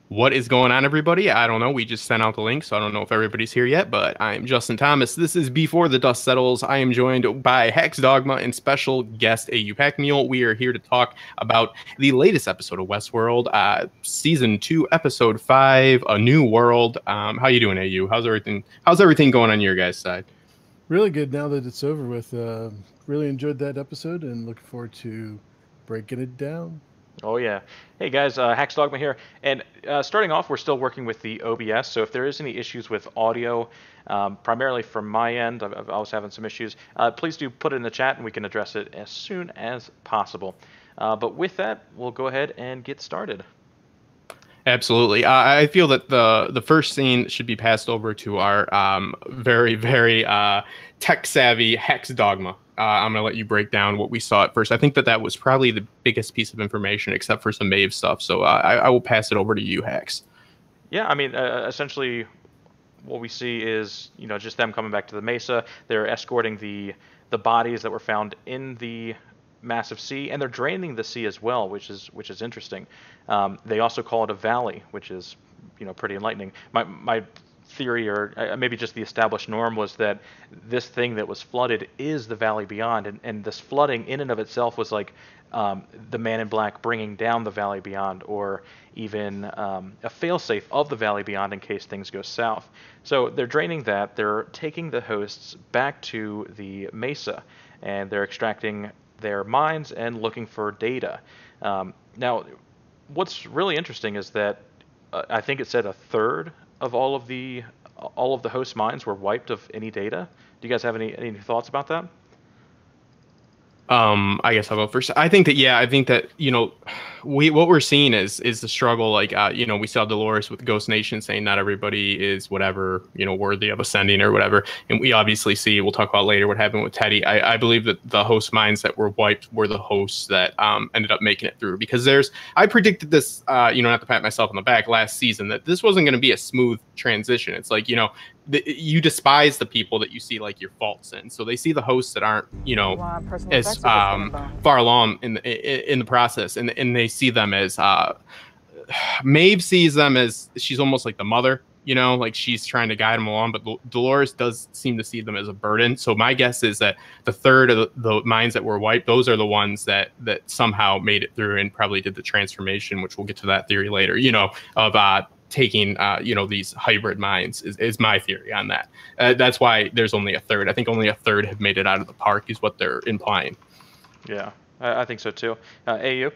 What is going on, everybody? I don't know. We just sent out the link, so I don't know if everybody's here yet, but I'm Justin Thomas. This is Before the Dust Settles. I am joined by HaxDogma and special guest Au Packmule. We are here to talk about the latest episode of Westworld, Season 2, Episode 5, A New World. How you doing, Au? How's everything going on your guys' side? Really good now that it's over with. Really enjoyed that episode and looking forward to breaking it down. Oh yeah. Hey guys, HaxDogma here. And starting off, we're still working with the OBS, so if there is any issues with audio, primarily from my end, I was having some issues, please do put it in the chat and we can address it as soon as possible. But with that, we'll go ahead and get started. Absolutely. I feel that the first scene should be passed over to our very, very tech-savvy HaxDogma. I'm going to let you break down what we saw at first. I think that was probably the biggest piece of information, except for some Maeve stuff. So I will pass it over to you, Hax. Yeah, I mean, essentially, what we see is, just them coming back to the Mesa. They're escorting the bodies that were found in the massive sea, and they're draining the sea as well, which is interesting. They also call it a valley, which is, pretty enlightening. My theory, or maybe just the established norm, was that this thing that was flooded is the valley beyond, and this flooding in and of itself was like the Man in Black bringing down the valley beyond, or even a failsafe of the valley beyond in case things go south. So they're draining that. They're taking the hosts back to the Mesa, and they're extracting their minds and looking for data. Now, what's really interesting is that I think it said a third of all of the host minds were wiped of any data. Do you guys have any thoughts about that? I guess I'll go first. I think that what we're seeing is the struggle. Like we saw Dolores with Ghost Nation saying not everybody is whatever, worthy of ascending or whatever, and we obviously see, we'll talk about later, what happened with Teddy. I believe that the host minds that were wiped were the hosts that ended up making it through, because I predicted this, not to pat myself on the back, last season, that this wasn't going to be a smooth transition. It's like, you despise the people that you see like your faults in. So they see the hosts that aren't, as far along in the process, and they see them as Maeve sees them as she's almost like the mother, like she's trying to guide them along, but Dolores does seem to see them as a burden. So my guess is that the third of the minds that were wiped, those are the ones that somehow made it through and probably did the transformation, which we'll get to that theory later, of taking these hybrid minds is my theory on that. That's why there's only a third. I think only a third have made it out of the park is what they're implying. Yeah, I think so too. AU?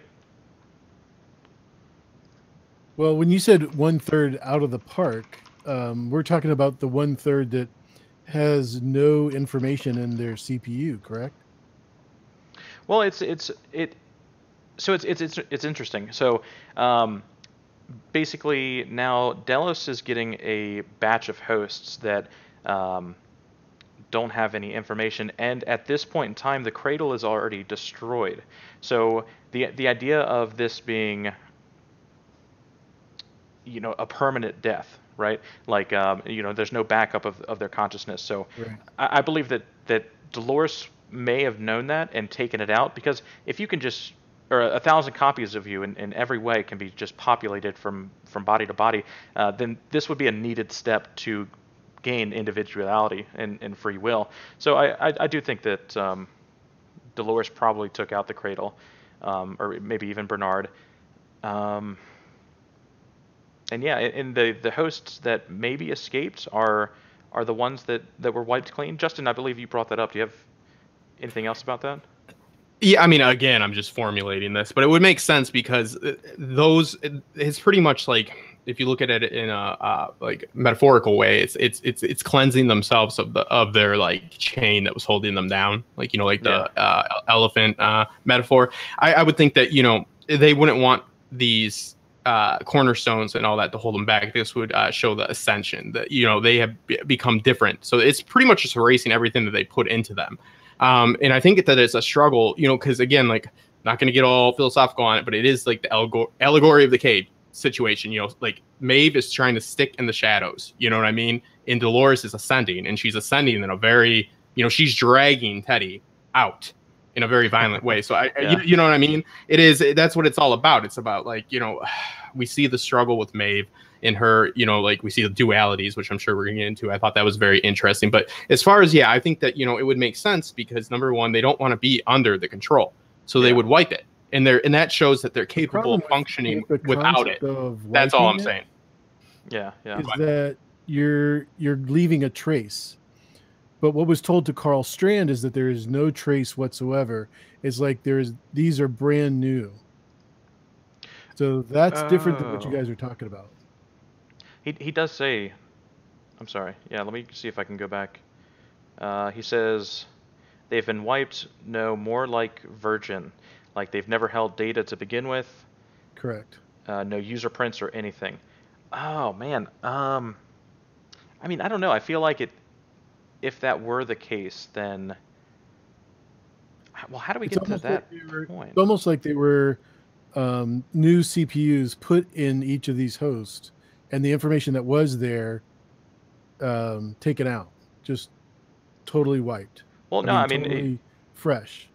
Well, when you said 1/3 out of the park, we're talking about the 1/3 that has no information in their CPU, correct? Well, it's interesting. So basically now Delos is getting a batch of hosts that don't have any information, and at this point in time the cradle is already destroyed. So the idea of this being a permanent death, right? Like there's no backup of their consciousness. So right. I believe that Dolores may have known that and taken it out, because if you can just, or 1,000 copies of you in every way can be just populated from body to body, then this would be a needed step to gain individuality and free will. So I do think that Dolores probably took out the cradle, or maybe even Bernard. And yeah, and the hosts that maybe escaped are the ones that were wiped clean. Justin, I believe you brought that up. Do you have anything else about that? Yeah, I mean, again, I'm just formulating this, but it would make sense, because it's pretty much like, if you look at it in a like metaphorical way, it's cleansing themselves of their like chain that was holding them down, like the elephant metaphor. I would think that they wouldn't want these cornerstones and all that to hold them back. This would show the ascension that they have become different. So it's pretty much just erasing everything that they put into them. And I think that it's a struggle, because again, like, not going to get all philosophical on it, but it is like the allegory of the cave situation. Like Maeve is trying to stick in the shadows, you know what I mean? And Dolores is ascending, and she's ascending in a very, she's dragging Teddy out. in a very violent way. So Yeah. you know what I mean? That's what it's all about. It's about, like, you know, we see the struggle with Maeve in her, you know, like we see the dualities, which I'm sure we're going to get into. I thought that was very interesting. But as far as, I think that, you know, it would make sense because, number one, they don't want to be under the control. So they would wipe it. And that shows that they're capable of functioning without it. That's all I'm saying. Yeah. Is that you're leaving a trace. But what was told to Carl Strand is that there is no trace whatsoever. It's like these are brand new. So that's different than what you guys are talking about. He does say, I'm sorry. Yeah, let me see if I can go back. He says they've been wiped. No, more like virgin, like they've never held data to begin with. Correct. No user prints or anything. Oh man. I mean, I don't know. I feel like if that were the case, then, well, how do we get to that point? It's almost like they were new CPUs put in each of these hosts, and the information that was there taken out, just totally wiped. Well, no, I mean, totally fresh.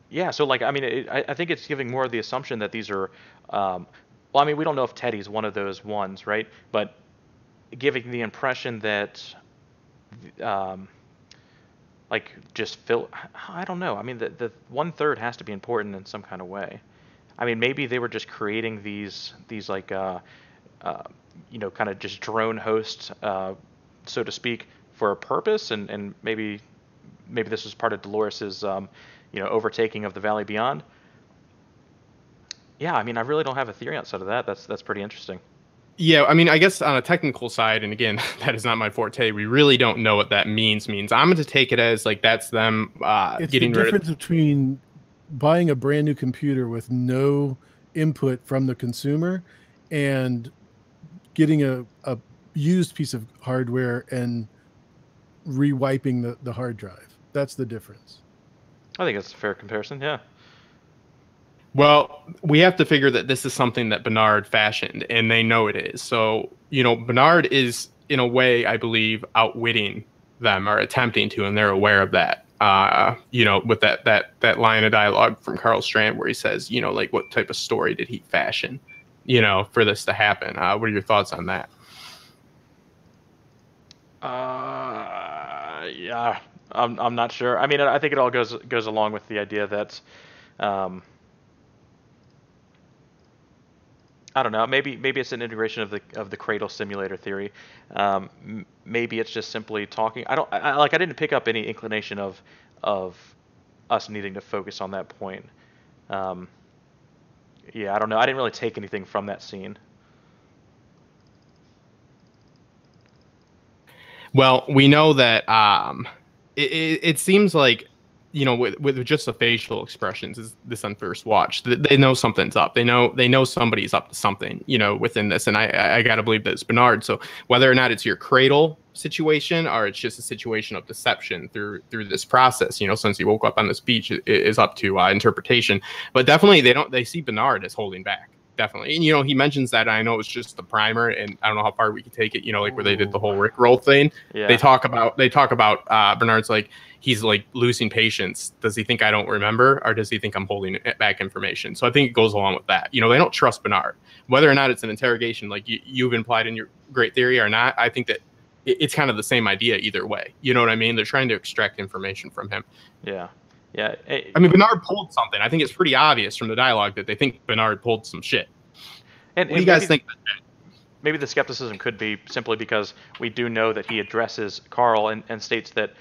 Yeah, so like, I mean, I think it's giving more of the assumption that these are, well, I mean, we don't know if Teddy's one of those ones, right? But giving the impression that, like, just I don't know. I mean, the 1/3 has to be important in some kind of way. I mean, maybe they were just creating these like, you know, kind of just drone hosts, so to speak, for a purpose, and maybe this was part of Dolores's, you know, overtaking of the Valley Beyond. Yeah, I mean, I really don't have a theory outside of that. That's pretty interesting. Yeah, I mean, I guess on a technical side, and again, that is not my forte, we really don't know what that means. I'm going to take it as, like, that's them it's getting the difference between buying a brand new computer with no input from the consumer and getting a used piece of hardware and rewiping the hard drive. That's the difference. I think it's a fair comparison, yeah. Well, we have to figure that this is something that Bernard fashioned, and they know it is. So, you know, Bernard is, in a way, I believe, outwitting them, or attempting to, and they're aware of that. You know, with that line of dialogue from Carl Strand where he says, you know, like, what type of story did he fashion, you know, for this to happen? What are your thoughts on that? Yeah, I'm not sure. I mean, I think it all goes along with the idea that, I don't know. Maybe it's an integration of the cradle simulator theory. Maybe it's just simply talking. I didn't pick up any inclination of us needing to focus on that point. Yeah, I don't know. I didn't really take anything from that scene. Well, we know that it seems like, you know, with just the facial expressions, is this on first watch, they know something's up. They know somebody's up to something, you know, within this. And I got to believe that it's Bernard. So whether or not it's your cradle situation or it's just a situation of deception through this process, you know, since he woke up on this beach, is up to interpretation. But definitely they see Bernard as holding back. Definitely. And, you know, he mentions that. I know it's just the primer, and I don't know how far we can take it, you know, like where they did the whole Rickroll thing. Yeah. They talk about Bernard's like, he's like losing patience. Does he think I don't remember, or does he think I'm holding back information? So I think it goes along with that. You know, they don't trust Bernard. Whether or not it's an interrogation like you've implied in your great theory or not, I think that it's kind of the same idea either way. You know what I mean? They're trying to extract information from him. Yeah. Yeah. I mean, Bernard pulled something. I think it's pretty obvious from the dialogue that they think Bernard pulled some shit. What do you guys think? Maybe the skepticism could be simply because we do know that he addresses Carl and states that,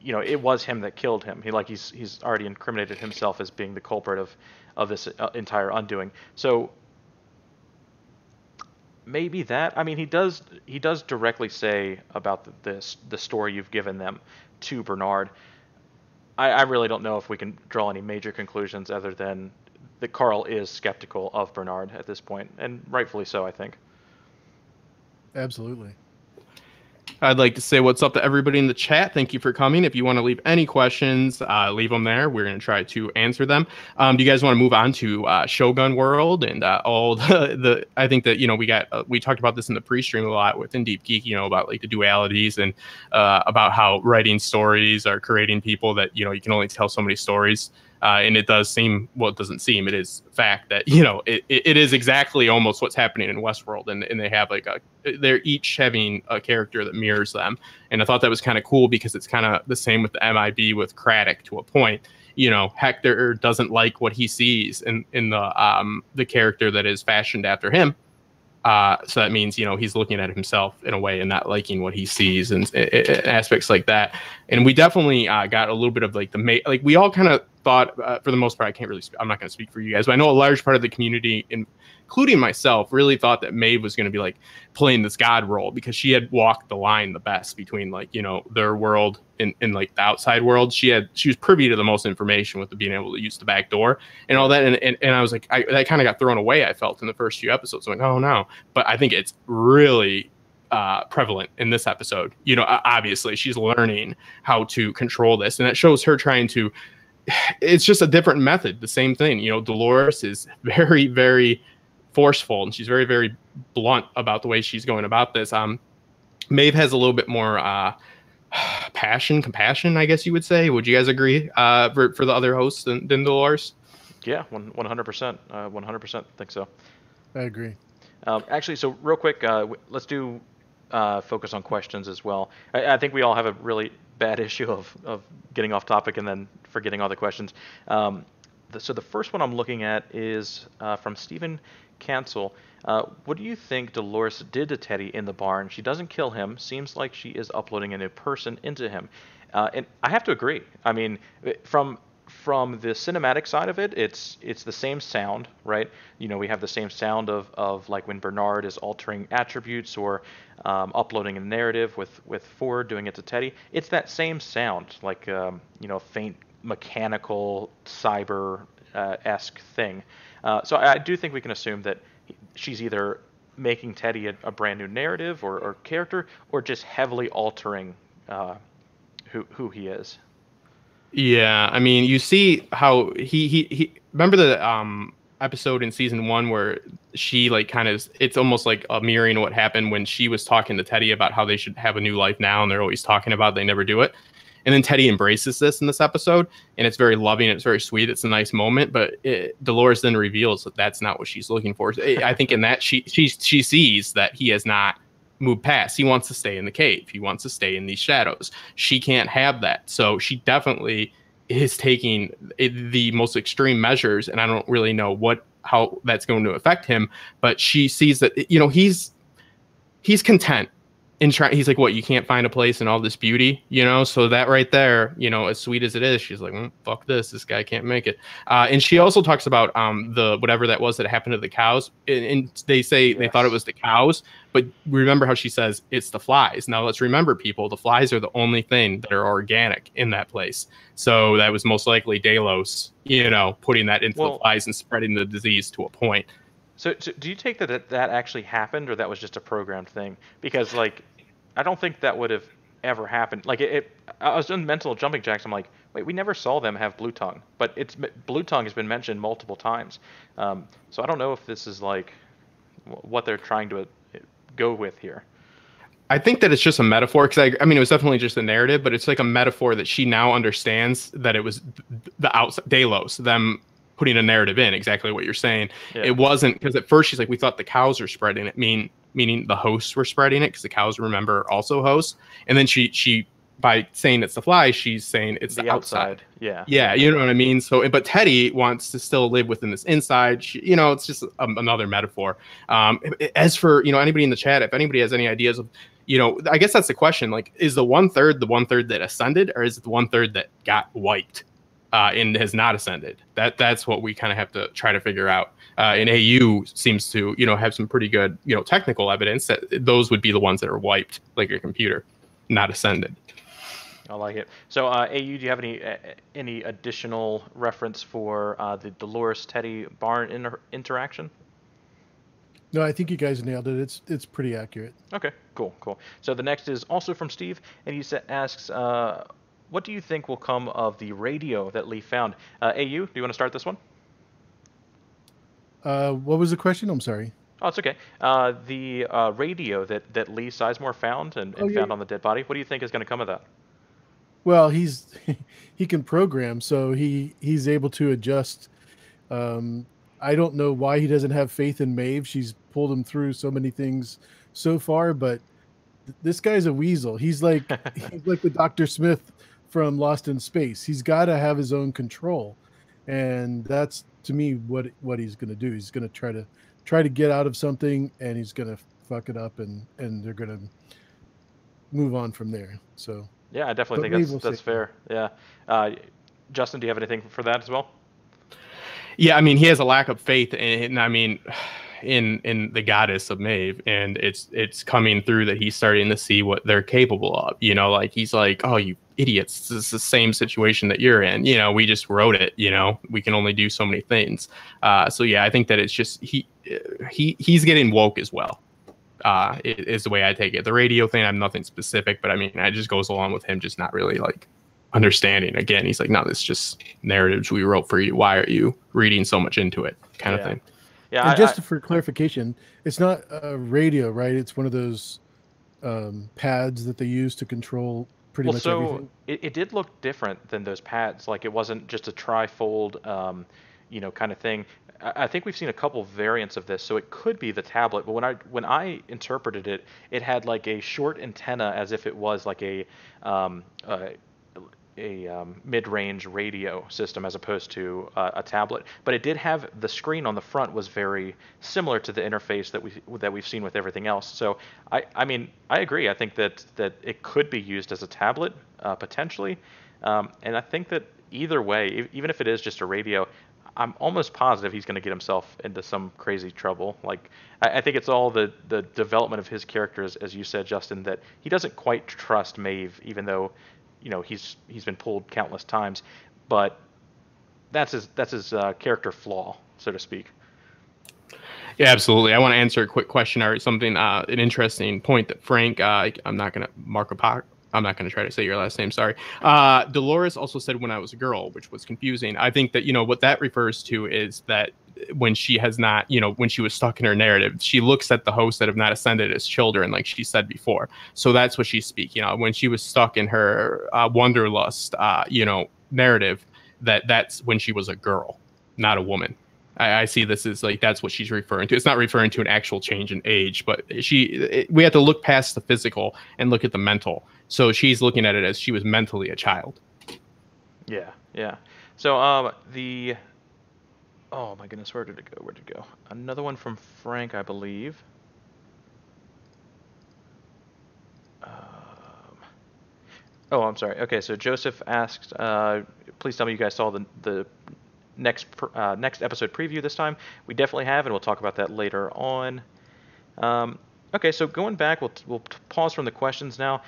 you know, it was him that killed him. He's already incriminated himself as being the culprit of this entire undoing. So maybe that. I mean, he does directly say about the story you've given them to Bernard. I really don't know if we can draw any major conclusions other than that Carl is skeptical of Bernard at this point, and rightfully so, I think. Absolutely. I'd like to say what's up to everybody in the chat. Thank you for coming. If you want to leave any questions, leave them there. We're going to try to answer them. Do you guys want to move on to Shogun World and all the? I think that we talked about this in the pre-stream a lot with In Deep Geek. About like the dualities and about how writing stories or creating people that you can only tell so many stories. And it does seem, well, it doesn't seem, it is fact that, it is exactly almost what's happening in Westworld. And they have they're each having a character that mirrors them. And I thought that was kind of cool because it's kind of the same with the MIB with Craddock to a point. Hector doesn't like what he sees in the character that is fashioned after him. So that means, he's looking at himself in a way and not liking what he sees and aspects like that. And we definitely got a little bit of we all kind of thought, for the most part, I'm not going to speak for you guys, but I know a large part of the community, including myself, really thought that Maeve was going to be playing this God role because she had walked the line the best between their world and the outside world. She was privy to the most information with being able to use the back door and all that. And I was that kind of got thrown away, I felt, in the first few episodes. I'm like, oh no. But I think it's really prevalent in this episode. Obviously she's learning how to control this, and it shows her trying to. It's just a different method. The same thing. Dolores is very, very forceful, and she's very, very blunt about the way she's going about this. Maeve has a little bit more compassion, I guess you would say. Would you guys agree for the other hosts than Dolores? Yeah, 100%. 100% think so. I agree. Actually, so real quick, let's do focus on questions as well. I think we all have a really bad issue of getting off topic and then forgetting all the questions. So the first one I'm looking at is from Stephen Cancel. What do you think Dolores did to Teddy in the barn? She doesn't kill him. Seems like she is uploading a new person into him. And I have to agree. I mean, from the cinematic side of it, it's the same sound, right? We have the same sound of like when Bernard is altering attributes or uploading a narrative with Ford doing it to Teddy. It's that same sound, like faint mechanical cyber esque thing. So I do think we can assume that she's either making Teddy a brand new narrative or character, or just heavily altering who he is. Yeah, I mean, you see how he remember the episode in season 1 where she it's almost like a mirroring what happened when she was talking to Teddy about how they should have a new life now, and they're always talking about they never do it. And then Teddy embraces this in this episode, and it's very loving, it's very sweet, it's a nice moment, but Dolores then reveals that that's not what she's looking for. I think in that she sees that he has not moved past. He wants to stay in the cave. He wants to stay in these shadows. She can't have that. So she definitely is taking the most extreme measures, and I don't really know how that's going to affect him, but she sees that he's content in trying. He's like, what, you can't find a place in all this beauty, so that right there, as sweet as it is, she's like, fuck this guy can't make it. And she also talks about the whatever that was that happened to the cows, and they say They thought it was the cows, but remember how she says it's the flies. Now let's remember, people, the flies are the only thing that are organic in that place, so that was most likely Delos putting that into the flies and spreading the disease to a point. So do you take that actually happened, or that was just a programmed thing? Because I don't think that would have ever happened. I was doing mental jumping jacks. I'm like, wait, we never saw them have blue tongue, but blue tongue has been mentioned multiple times. So I don't know if this is what they're trying to go with here. I think that it's just a metaphor, because I mean, it was definitely just a narrative, but it's like a metaphor that she now understands that it was the outside Delos, them putting a narrative in, exactly what you're saying. Yeah. It wasn't, because at first she's like, we thought the cows are spreading it, meaning the hosts were spreading it, because the cows, remember, are also hosts. And then she by saying it's the fly, she's saying it's the outside. Yeah, you know what I mean? So, but Teddy wants to still live within this inside. It's just another metaphor. As for, anybody in the chat, if anybody has any ideas of, I guess that's the question. Is the 1/3 that ascended, or is it the 1/3 that got wiped and has not ascended? That's what we kind of have to try to figure out. And AU seems to, have some pretty good, technical evidence that those would be the ones that are wiped, like your computer, not ascended. I like it. So, AU, do you have any additional reference for the Dolores Teddy barn interaction? No, I think you guys nailed it. It's pretty accurate. Okay, cool, cool. So the next is also from Steve, and he asks, what do you think will come of the radio that Lee found? AU, do you want to start this one? What was the question? I'm sorry. Oh, it's okay. The radio that Lee Sizemore found and Oh, yeah. found on the dead body, what do you think is going to come of that? Well, he can program, so he's able to adjust. I don't know why he doesn't have faith in Maeve. She's pulled him through so many things so far, but this guy's a weasel. He's like the Dr. Smith from Lost in Space. He's got to have his own control, and that's to me what he's going to do. He's going to try to get out of something, and he's going to fuck it up, and they're going to move on from there. So yeah, I definitely think that's fair. Yeah, Justin, do you have anything for that as well? Yeah, I mean, he has a lack of faith in I mean, in the goddess of Maeve, and it's coming through that he's starting to see what they're capable of. You know, like he's like, oh, you idiots, this is the same situation that you're in. You know, we just wrote it. You know, we can only do so many things. So yeah, I think that it's just he's getting woke as well. Is the way I take it. The radio thing, I'm nothing specific, but I mean, it just goes along with him just not really like understanding. Again, he's like, no, this is just narratives we wrote for you. Why are you reading so much into it? Kind of thing. Yeah. And just for clarification, it's not a radio, right? It's one of those pads that they use to control pretty much everything. It did look different than those pads. Like it wasn't just a trifold, you know, kind of thing. I think we've seen a couple variants of this, so it could be the tablet. But when I interpreted it, it had like a short antenna, as if it was like a mid-range radio system as opposed to a tablet. But it did have the screen on the front was very similar to the interface that we've seen with everything else. So I mean, I agree. I think that it could be used as a tablet potentially, and I think that either way, even if it is just a radio, I'm almost positive he's going to get himself into some crazy trouble. Like I think it's all the development of his characters, as you said, Justin, that he doesn't quite trust Maeve, even though, you know, he's been pulled countless times, but that's his character flaw, so to speak. Yeah, absolutely. I want to answer a quick question or something, an interesting point that Frank, I'm not going to try to say your last name. Sorry. Dolores also said when I was a girl, which was confusing. I think that, you know, what that refers to is that when she has not, you know, when she was stuck in her narrative, she looks at the hosts that have not ascended as children, like she said before. So that's what she's speaking of. When she was stuck in her wanderlust, you know, narrative, that's when she was a girl, not a woman. I see this as like, that's what she's referring to. It's not referring to an actual change in age, but we have to look past the physical and look at the mental. So she's looking at it as she was mentally a child. Yeah, yeah. So oh my goodness, where'd it go? Another one from Frank, I believe. Oh, I'm sorry. Okay, so Joseph asked, please tell me you guys saw the next episode preview this time. We definitely have, and we'll talk about that later on. Okay, so going back, we'll pause from the questions now.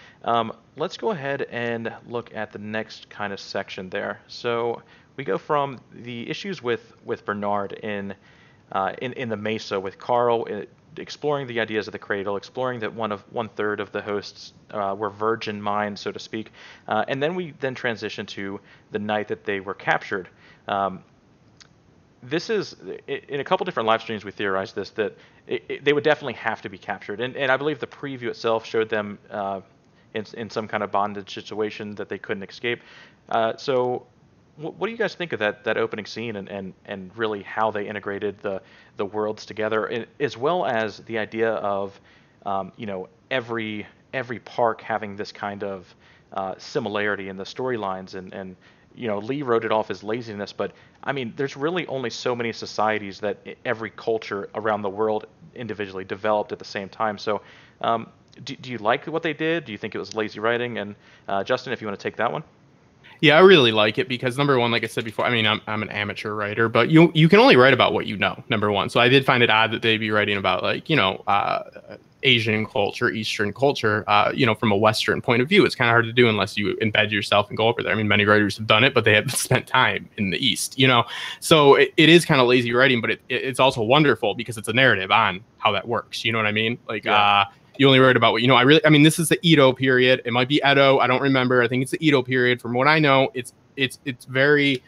Let's go ahead and look at the next kind of section there. So we go from the issues with Bernard in the Mesa, with Carl exploring the ideas of the cradle, exploring that one third of the hosts were virgin minds, so to speak, and then we transition to the night that they were captured. This is, in a couple different live streams we theorized this, that they would definitely have to be captured. And I believe the preview itself showed them in some kind of bondage situation that they couldn't escape. So what do you guys think of that opening scene and really how they integrated the worlds together, as well as the idea of, you know, every park having this kind of similarity in the storylines and you know, Lee wrote it off as laziness, but I mean, there's really only so many societies that every culture around the world individually developed at the same time. So do you like what they did? Do you think it was lazy writing? And Justin, if you want to take that one. Yeah, I really like it because number one, like I said before, I mean, I'm an amateur writer, but you can only write about what you know, number one. So I did find it odd that they'd be writing about, like, you know, Asian culture, Eastern culture, you know, from a Western point of view. It's kind of hard to do unless you embed yourself and go over there. I mean, many writers have done it, but they have spent time in the East, you know? So it is kind of lazy writing, but it's also wonderful because it's a narrative on how that works. You know what I mean? Like, you only write about what you know. I mean, this is the Edo period. It might be Edo. I don't remember. I think it's the Edo period. From what I know, it's very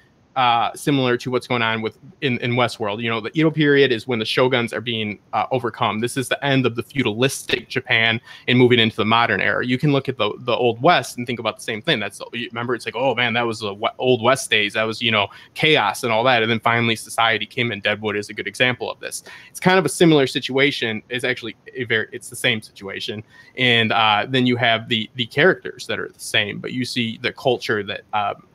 similar to what's going on in Westworld. You know, the Edo period is when the shoguns are being overcome. This is the end of the feudalistic Japan and moving into the modern era. You can look at the Old West and think about the same thing. That's, remember, it's like, oh man, that was the Old West days. That was, you know, chaos and all that. And then finally society came, and Deadwood is a good example of this. It's kind of a similar situation. It's actually it's the same situation. And then you have the characters that are the same, but you see the culture that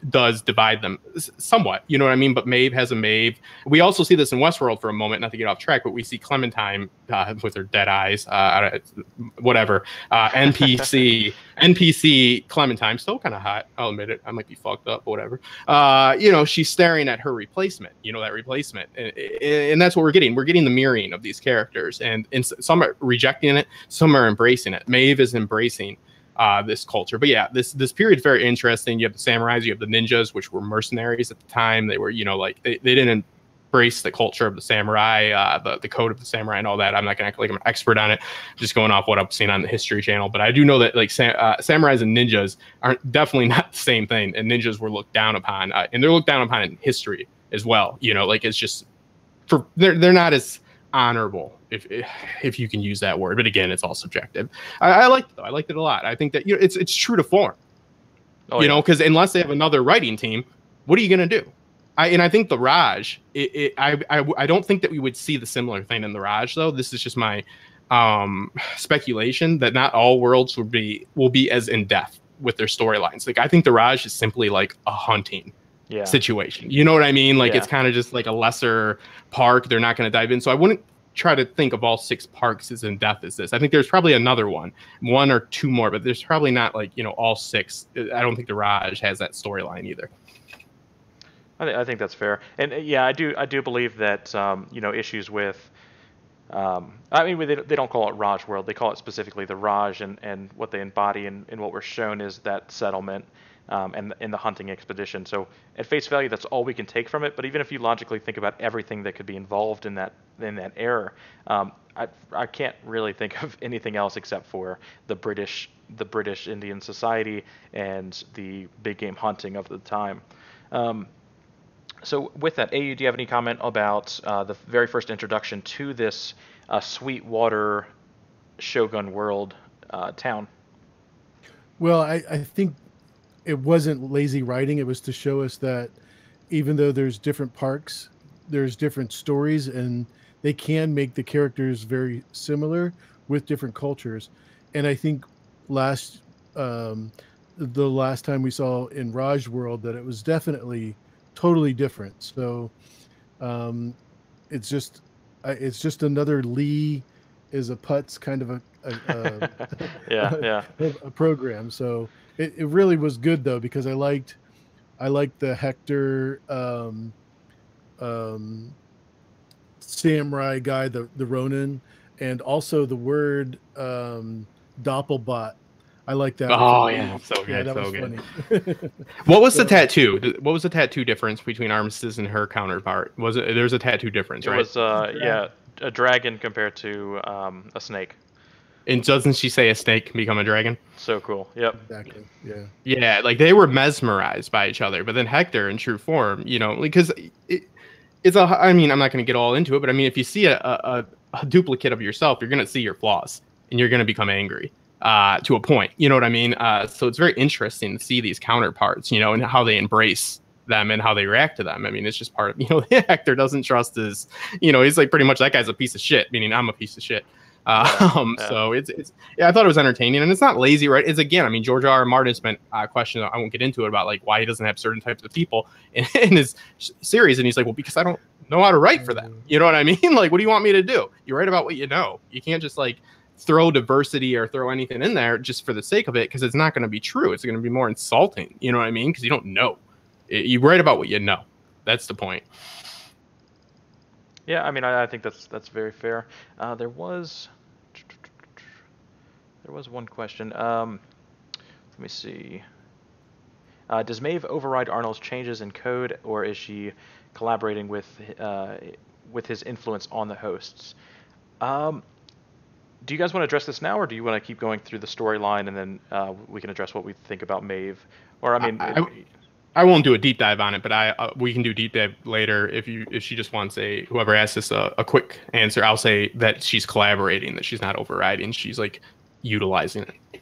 does divide them somewhat, you know what I mean? But Maeve has a Maeve. We also see this in Westworld for a moment, not to get off track, but we see Clementine with her dead eyes, whatever. NPC Clementine, still kind of hot. I'll admit it. I might be fucked up, but whatever. You know, she's staring at her replacement, you know, that replacement. And that's what we're getting. We're getting the mirroring of these characters. And some are rejecting it, some are embracing it. Maeve is embracing this culture. But yeah, this period is very interesting. You have the samurais, you have the ninjas, which were mercenaries at the time. They were, you know, like they didn't embrace the culture of the samurai, the code of the samurai and all that. I'm not gonna act like I'm an expert on it, just going off what I've seen on the History Channel. But I do know that like samurais and ninjas are definitely not the same thing, and ninjas were looked down upon, and they're looked down upon in history as well. You know, like it's just they're not as honorable, if you can use that word, but again, it's all subjective. I liked it though. I liked it a lot. I think that, you know, it's true to form. You know, because unless they have another writing team, what are you gonna do? I think the Raj, I don't think that we would see the similar thing in the Raj though. This is just my speculation that not all worlds will be as in depth with their storylines. Like I think the Raj is simply like a hunting situation. You know what I mean? Like it's kind of just like a lesser park. They're not going to dive in. So I wouldn't try to think of all 6 parks as in depth as this. I think there's probably another one or two more, but there's probably not like, you know, all 6. I don't think the Raj has that storyline either. I think that's fair. And yeah, I do believe that you know, issues with I mean, they don't call it Raj World. They call it specifically the Raj, and what they embody and what we're shown is that settlement and the hunting expedition. So at face value, that's all we can take from it. But even if you logically think about everything that could be involved in that era, I can't really think of anything else except for the British Indian society and the big game hunting of the time. So with that, AU, do you have any comment about the very first introduction to this Sweetwater Shogun world town? Well, I think it wasn't lazy writing. It was to show us that even though there's different parks, there's different stories, and they can make the characters very similar with different cultures. And I think the last time we saw in Raj World that it was definitely totally different. So it's just another Lee is a putz kind of a program. So it really was good though, because I liked the Hector samurai guy, the Ronin, and also the word Doppelbot. I like that. Oh yeah, so good. Yeah, that was funny. What was the tattoo? What was the tattoo difference between Armistice and her counterpart? There's a tattoo difference, right? It was a dragon compared to a snake. And doesn't she say a snake can become a dragon? So cool. Yep. Exactly. Yeah. Yeah, like they were mesmerized by each other, but then Hector in true form, you know, because it's I mean, I'm not going to get all into it, but I mean, if you see a duplicate of yourself, you're going to see your flaws and you're going to become angry. To a point, you know what I mean? So it's very interesting to see these counterparts, you know, and how they embrace them and how they react to them. I mean, it's just part of, you know, Hector doesn't trust his, you know, he's like pretty much that guy's a piece of shit, meaning I'm a piece of shit. So it's I thought it was entertaining, and it's not lazy, right? It's again, I mean, George R. R. Martin's been question, I won't get into it, about like why he doesn't have certain types of people in his series, and he's like, well, because I don't know how to write for them. You know what I mean? Like, what do you want me to do? You write about what you know. You can't just like throw diversity or throw anything in there just for the sake of it, because it's not going to be true. It's going to be more insulting. You know what I mean? Because you don't know. You write about what you know. That's the point. Yeah, I mean, I think that's very fair. There was There was one question. Let me see. Does Maeve override Arnold's changes in code, or is she collaborating with his influence on the hosts? Do you guys want to address this now, or do you want to keep going through the storyline and then we can address what we think about Maeve? Or I mean, I won't do a deep dive on it, but we can do deep dive later if she just wants whoever asks us a quick answer. I'll say that she's collaborating, that she's not overriding, she's like utilizing it.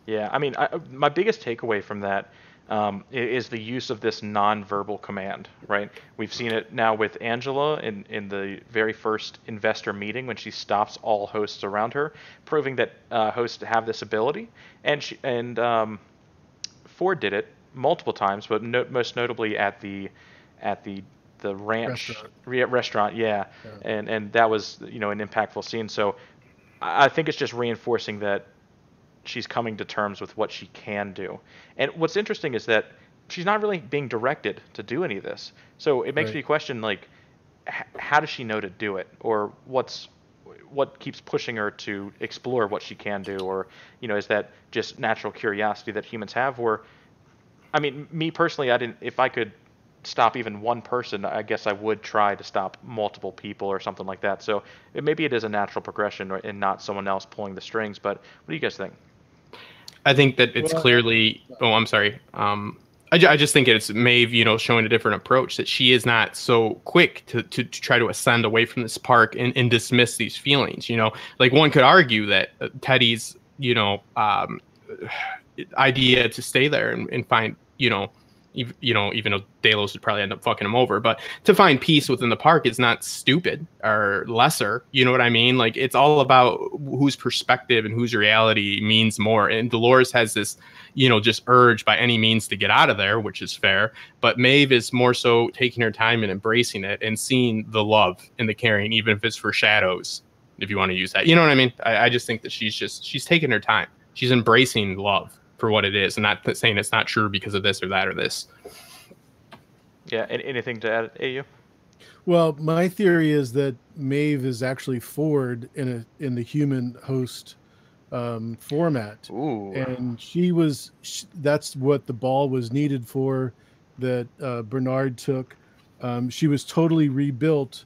Yeah, I mean, my biggest takeaway from that is the use of this non-verbal command, right? We've seen it now with Angela in the very first investor meeting when she stops all hosts around her, proving that hosts have this ability. And Ford did it multiple times, but most notably at the ranch restaurant, yeah. And that was an impactful scene. So I think it's just reinforcing that she's coming to terms with what she can do. And what's interesting is that she's not really being directed to do any of this. So it makes me question, like, how does she know to do it, or what keeps pushing her to explore what she can do, or is that just natural curiosity that humans have? Or I mean, me personally, if I could stop even one person, I guess I would try to stop multiple people or something like that. So maybe it is a natural progression and not someone else pulling the strings. But what do you guys think? I think that it's clearly. Oh, I'm sorry. I just think it's Maeve, showing a different approach, that she is not so quick to try to ascend away from this park and dismiss these feelings. Like one could argue that Teddy's, idea to stay there and find, even though Delos would probably end up fucking him over, but to find peace within the park is not stupid or lesser. You know what I mean? Like, it's all about whose perspective and whose reality means more. And Dolores has this, just urge by any means to get out of there, which is fair. But Maeve is more so taking her time and embracing it and seeing the love and the caring, even if it's for shadows, if you want to use that. You know what I mean? I just think that she's taking her time. She's embracing love for what it is, and not saying it's not true because of this or that or this. Yeah, anything to add, AU? Well, my theory is that Maeve is actually Ford in the human host format. Ooh. And that's what the ball was needed for, that Bernard took. She was totally rebuilt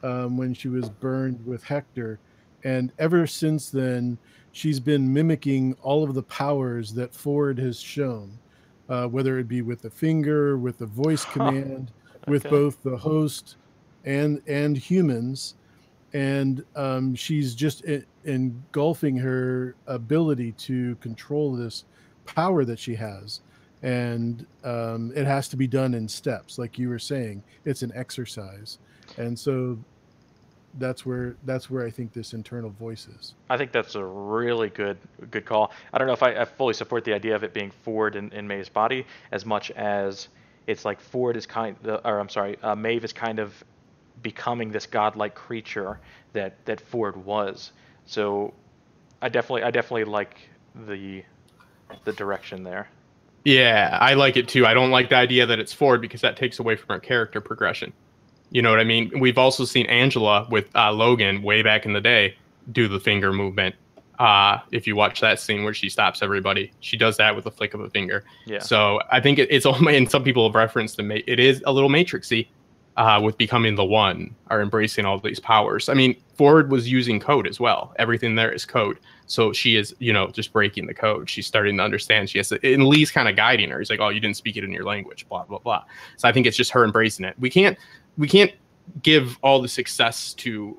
when she was burned with Hector, and ever since then she's been mimicking all of the powers that Ford has shown, whether it be with the finger, with the voice command, with both the host and humans. And she's just engulfing her ability to control this power that she has. And it has to be done in steps, like you were saying. It's an exercise. And so that's where I think this internal voice is. I think that's a really good call. I don't know if I fully support the idea of it being Ford in Maeve's body as much as it's like Ford is Maeve is kind of becoming this godlike creature that Ford was. So I definitely like the direction there. Yeah, I like it too. I don't like the idea that it's Ford because that takes away from her character progression. You know what I mean? We've also seen Angela with Logan way back in the day do the finger movement. If you watch that scene where she stops everybody, she does that with a flick of a finger. Yeah. So I think it's only, and some people have referenced it is a little Matrixy with becoming the one or embracing all these powers. I mean, Ford was using code as well. Everything there is code. So she is, just breaking the code. She's starting to understand. She has to, and Lee's kind of guiding her. He's like, oh, you didn't speak it in your language, blah, blah, blah. So I think it's just her embracing it. We can't give all the success to,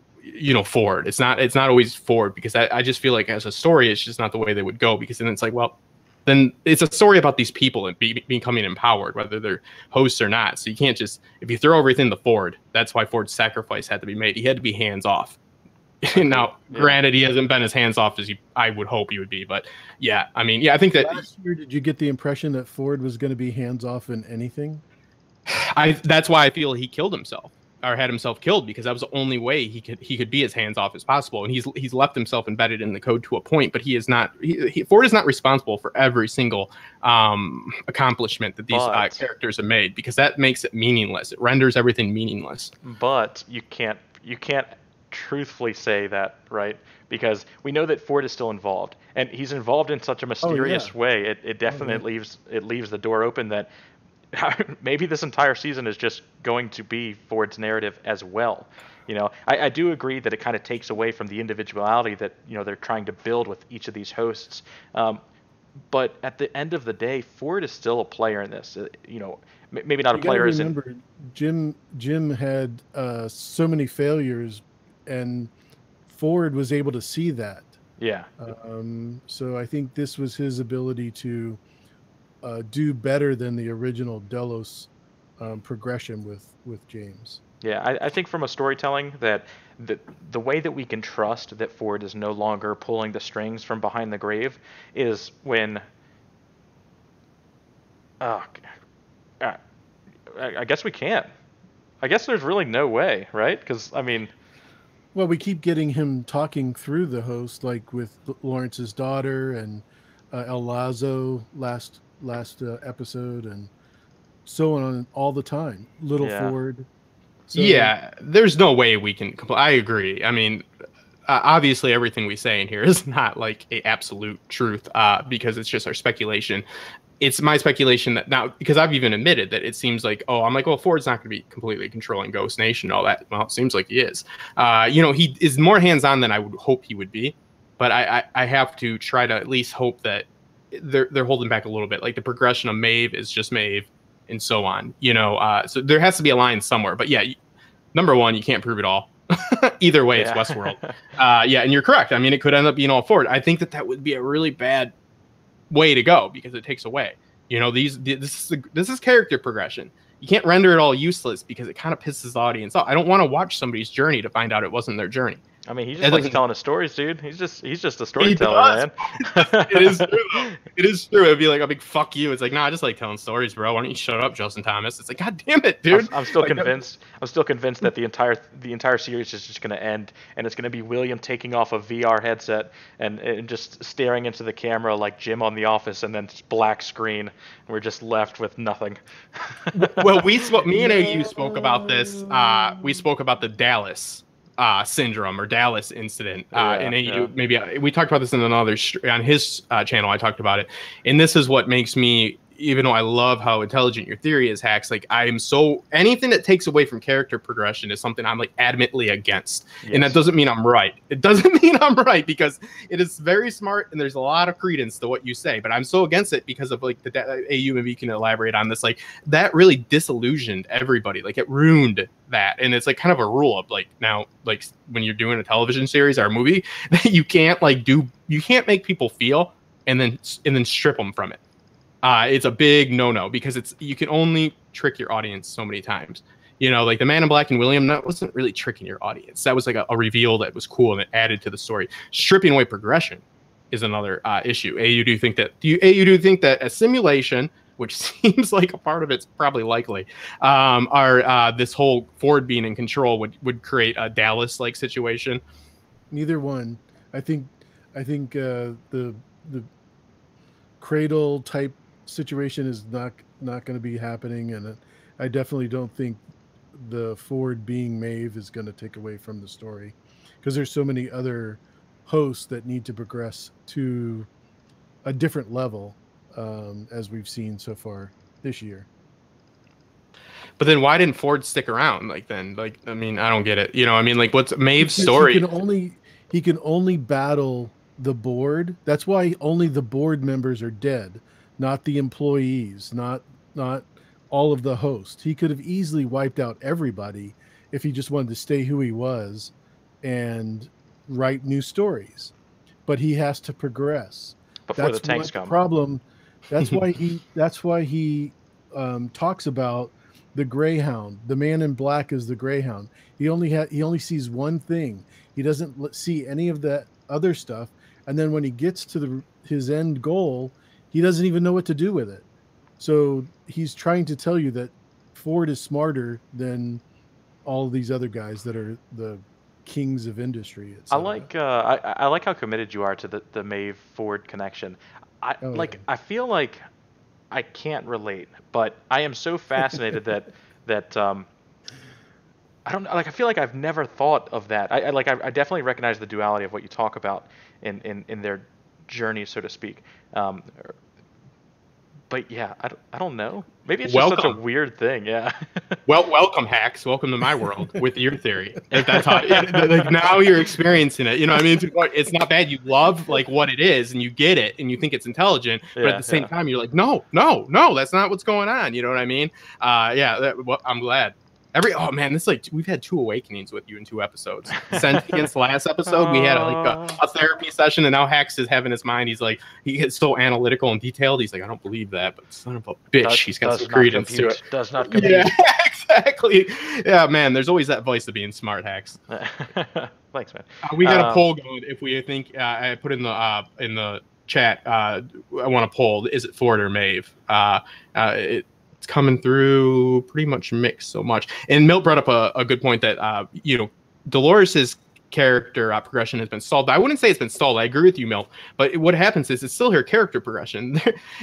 Ford. It's not always Ford, because I just feel like as a story, it's just not the way they would go, because then it's like, well, then it's a story about these people and becoming empowered, whether they're hosts or not. So you can't just, if you throw everything to Ford, that's why Ford's sacrifice had to be made. He had to be hands off. Now, granted, he hasn't been as hands off as I would hope he would be, but yeah, I mean, yeah, I think that last year, did you get the impression that Ford was going to be hands off in anything? That's why I feel he killed himself, or had himself killed, because that was the only way he could be as hands off as possible. And he's left himself embedded in the code to a point, but he is not. Ford is not responsible for every single accomplishment that these characters have made, because that makes it meaningless. It renders everything meaningless. But you can't truthfully say that, right? Because we know that Ford is still involved, and he's involved in such a mysterious way. It definitely leaves the door open that maybe this entire season is just going to be Ford's narrative as well. You know, I do agree that it kind of takes away from the individuality that, you know, they're trying to build with each of these hosts. But at the end of the day, Ford is still a player in this. You know, maybe not a player as in. Remember, Jim had so many failures, and Ford was able to see that. Yeah. So I think this was his ability to do better than the original Delos progression with James. Yeah, I think from a storytelling that the way that we can trust that Ford is no longer pulling the strings from behind the grave is when I guess we can't. I guess there's really no way, right? Because, I mean... Well, we keep getting him talking through the host, like with Lawrence's daughter and El Lazo last episode, and so on all the time. Little Ford. So, yeah, there's no way we can. I agree. I mean, obviously, everything we say in here is not like a absolute truth, because it's just our speculation. It's my speculation that now, because I've even admitted that it seems like, I'm like, well, Ford's not going to be completely controlling Ghost Nation and all that. Well, it seems like he is. You know, he is more hands-on than I would hope he would be, but I have to try to at least hope that they're holding back a little bit. Like the progression of Maeve is just Maeve, and so on, you know, so there has to be a line somewhere. But yeah, number one, you can't prove it all. Either way, it's Westworld. Yeah, and you're correct. I mean, it could end up being all Ford. I think that would be a really bad way to go because it takes away. You know, this is character progression. You can't render it all useless because it kind of pisses the audience off. I don't want to watch somebody's journey to find out it wasn't their journey. I mean, he just likes telling his stories, dude. He's just a storyteller, man. It is true, though. It is true. It'd be like a big fuck you. It's like, nah, I just like telling stories, bro. Why don't you shut up, Justin Thomas? It's like, God damn it, dude. I'm still convinced. I'm still convinced that the entire series is just going to end, and it's going to be William taking off a VR headset and just staring into the camera like Jim on The Office, and then black screen, and we're just left with nothing. Well, me and AU spoke about this. We spoke about the Dallas syndrome or Dallas incident. Maybe we talked about this in another on his channel. I talked about it, and this is what makes me, even though I love how intelligent your theory is, Hax, like anything that takes away from character progression is something I'm like adamantly against. Yes. And that doesn't mean I'm right. It doesn't mean I'm right because it is very smart and there's a lot of credence to what you say, but I'm so against it because of like AU, maybe you can elaborate on this. Like that really disillusioned everybody. Like it ruined that. And it's like kind of a rule of like now, like when you're doing a television series or a movie, that you can't make people feel and then strip them from it. It's a big no-no because you can only trick your audience so many times. You know, like the Man in Black and William, that wasn't really tricking your audience. That was like a reveal that was cool and it added to the story. Stripping away progression is another issue. Do you think that a simulation, which seems like a part of it's probably likely, this whole Ford being in control would create a Dallas-like situation? Neither one. I think the cradle type situation is not going to be happening, and I definitely don't think the Ford being Maeve is going to take away from the story because there's so many other hosts that need to progress to a different level, as we've seen so far this year. But then why didn't Ford stick around? I mean, I don't get it. You know, I mean, like what's Maeve's story? He can only battle the board. That's why only the board members are dead, not the employees, not all of the hosts. He could have easily wiped out everybody if he just wanted to stay who he was and write new stories. But he has to progress. Before the tanks come. Problem. That's why he talks about the Greyhound. The Man in Black is the Greyhound. He only sees one thing. He doesn't see any of that other stuff. And then when he gets to his end goal, he doesn't even know what to do with it. So he's trying to tell you that Ford is smarter than all of these other guys that are the kings of industry. I like how committed you are to the Maeve Ford connection. I feel like I can't relate, but I am so fascinated that I don't like. I feel like I've never thought of that. I definitely recognize the duality of what you talk about in their journey, so to speak. Um, but yeah, I don't know. Maybe it's just such a Welcome. weird thing. Yeah. Well, welcome, Hacks. Welcome to my world with your theory. That's how. Like now you're experiencing it. You know what I mean? It's not bad. You love like what it is, and you get it, and you think it's intelligent. But at the same time, you're like, no, that's not what's going on. You know what I mean? Well, I'm glad. Oh man, this is like we've had 2 awakenings with you in 2 episodes. Sentience last episode, we had a therapy session, and now Hax is having his mind. He's like, he gets so analytical and detailed. He's like, I don't believe that, but son of a bitch, he's got some credence to it. Does not compute. Yeah, exactly. Yeah, man. There's always that voice of being smart, Hax. Thanks, man. We got a poll going. If we think I put in the chat, I want to poll. Is it Ford or Maeve? It's coming through pretty much mixed so much. And Milt brought up a good point that Dolores's character progression has been stalled. I wouldn't say it's been stalled. I agree with you, Milt. But what happens is it's still her character progression.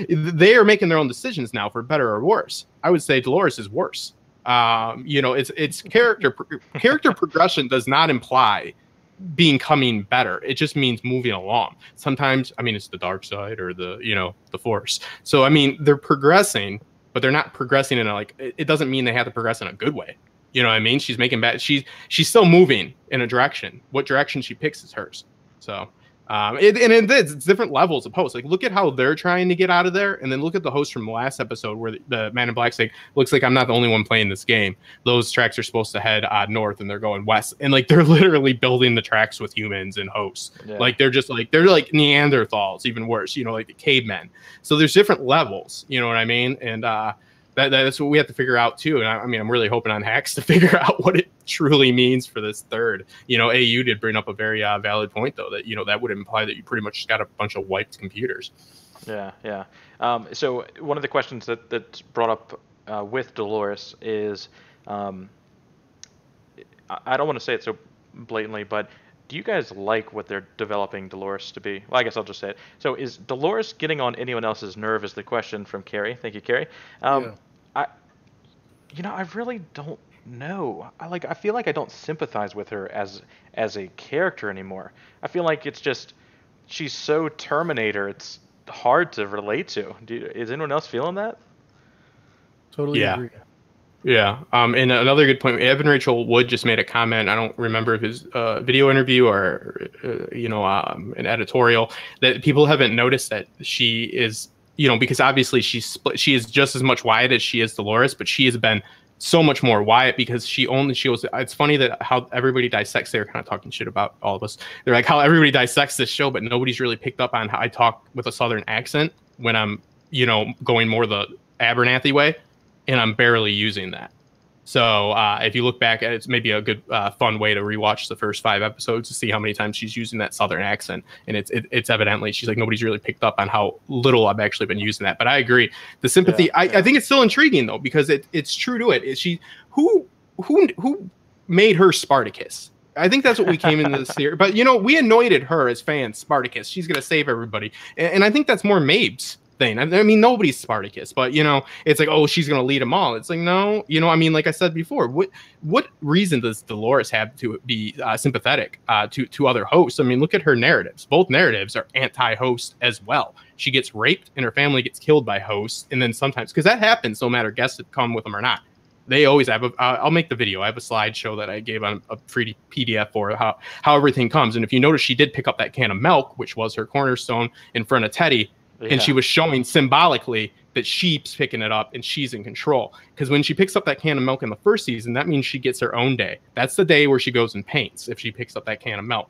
They are making their own decisions now, for better or worse. I would say Dolores is worse. It's character progression does not imply becoming better. It just means moving along. Sometimes, I mean, it's the dark side or the Force. So I mean, they're progressing, but they're not progressing in it doesn't mean they have to progress in a good way. You know what I mean? She's making she's still moving in a direction. What direction she picks is hers. So it's different levels of hosts. Like, look at how they're trying to get out of there, and then look at the host from the last episode where the Man in Black's like, looks like I'm not the only one playing this game. Those tracks are supposed to head north, and they're going west, and like they're literally building the tracks with humans and hosts. Yeah. Like they're like Neanderthals, even worse. Like the cavemen. So there's different levels. You know what I mean? And that's what we have to figure out too. And I'm really hoping on Hacks to figure out what it truly means for this third. AU did bring up a very valid point though, that that would imply that you pretty much got a bunch of wiped computers. Yeah. So one of the questions that's brought up with Dolores is, I don't want to say it so blatantly, but do you guys like what they're developing Dolores to be? Well, I guess I'll just say it. So is Dolores getting on anyone else's nerve is the question from Carrie. Thank you, Carrie. Yeah. I really don't know. I feel like I don't sympathize with her as a character anymore. I feel like it's just she's so Terminator. It's hard to relate to. Is anyone else feeling that? Totally agree. Yeah. And another good point, Evan Rachel Wood just made a comment. I don't remember if his video interview or, an editorial, that people haven't noticed that she is, because obviously she is just as much Wyatt as she is Dolores, but she has been so much more Wyatt because she was, it's funny that how everybody dissects, they're kind of talking shit about all of us. They're like how everybody dissects this show, but nobody's really picked up on how I talk with a Southern accent when I'm, going more the Abernathy way. And I'm barely using that. So if you look back at it, it's maybe a good fun way to rewatch the first 5 episodes to see how many times she's using that Southern accent. And it's evidently, she's like, nobody's really picked up on how little I've actually been using that. But I agree. The sympathy, yeah. I think it's still intriguing though, because it's true to it. Is she who made her Spartacus? I think that's what we came into this series. But we anointed her as fans Spartacus. She's gonna save everybody. And I think that's more Maeve's thing. I mean, nobody's Spartacus, but it's like, oh, she's gonna lead them all. It's like, no, like I said before, what reason does Dolores have to be sympathetic to other hosts? I mean, look at her narratives. Both narratives are anti-host as well. She gets raped and her family gets killed by hosts, and then sometimes, because that happens no matter guests that come with them or not, they always have I'll make the video. I have a slideshow that I gave on a free PDF for how everything comes. And if you notice, she did pick up that can of milk, which was her cornerstone, in front of Teddy. Yeah. And she was showing symbolically that she's picking it up and she's in control. Because when she picks up that can of milk in the first season, that means she gets her own day. That's the day where she goes and paints, if she picks up that can of milk.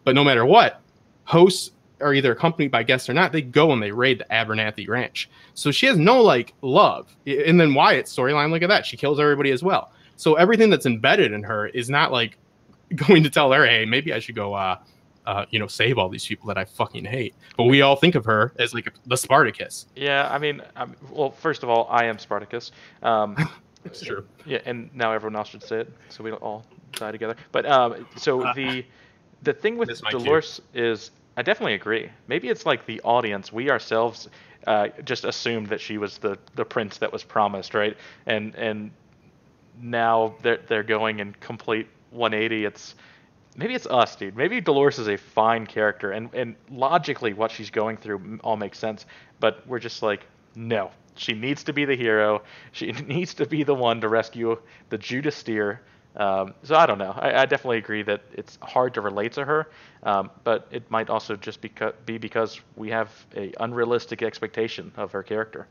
But no matter what, hosts are either accompanied by guests or not. They go and they raid the Abernathy Ranch. So she has no love. And then Wyatt's storyline, look at that. She kills everybody as well. So everything that's embedded in her is not going to tell her, hey, maybe I should go save all these people that I fucking hate. But we all think of her as the Spartacus. Yeah, I mean, well, first of all, I am Spartacus. It's true. Yeah, and now everyone else should say it, so we don't all die together. But the thing with Dolores is, I definitely agree. Maybe it's like the audience, we ourselves just assumed that she was the prince that was promised, right? And now they're going in complete 180. Maybe it's us, dude. Maybe Dolores is a fine character, and logically what she's going through all makes sense. But we're just like, no, she needs to be the hero. She needs to be the one to rescue the Judas steer. So I don't know. I definitely agree that it's hard to relate to her, but it might also just be because we have a unrealistic expectation of her character.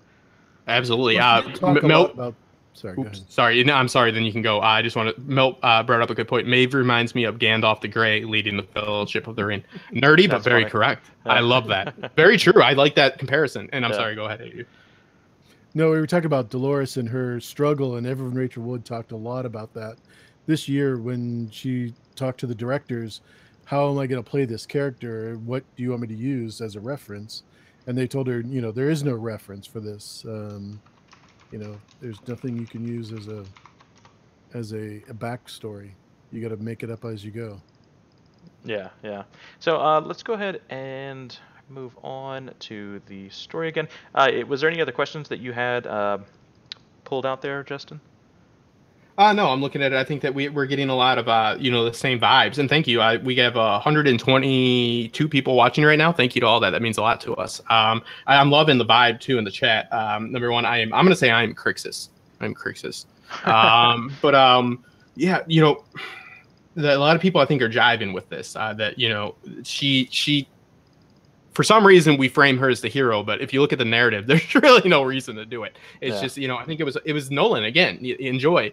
Absolutely. Well, she did talk a lot about. Sorry, go ahead. Sorry. No, I'm sorry. Then you can go. I just want to. Melt brought up a good point. Maeve reminds me of Gandalf the Grey leading the Fellowship of the Ring. Nerdy, but very correct. I love that. Very true. I like that comparison. And I'm sorry. Go ahead. You. No, we were talking about Dolores and her struggle, and Evan Rachel Wood talked a lot about that this year when she talked to the directors. How am I going to play this character? What do you want me to use as a reference? And they told her, there is no reference for this. There's nothing you can use as a backstory. You got to make it up as you go. Yeah. So let's go ahead and move on to the story again. Was there any other questions that you had pulled out there, Justin? No, I'm looking at it. I think that we're getting a lot of the same vibes. And thank you. We have 122 people watching right now. Thank you to all that. That means a lot to us. I'm loving the vibe too in the chat. Number one, I'm going to say I'm Crixus. I'm Crixus. Yeah, a lot of people I think are jiving with this. That she for some reason we frame her as the hero, but if you look at the narrative, there's really no reason to do it. It's just, I think it was Nolan again. Enjoy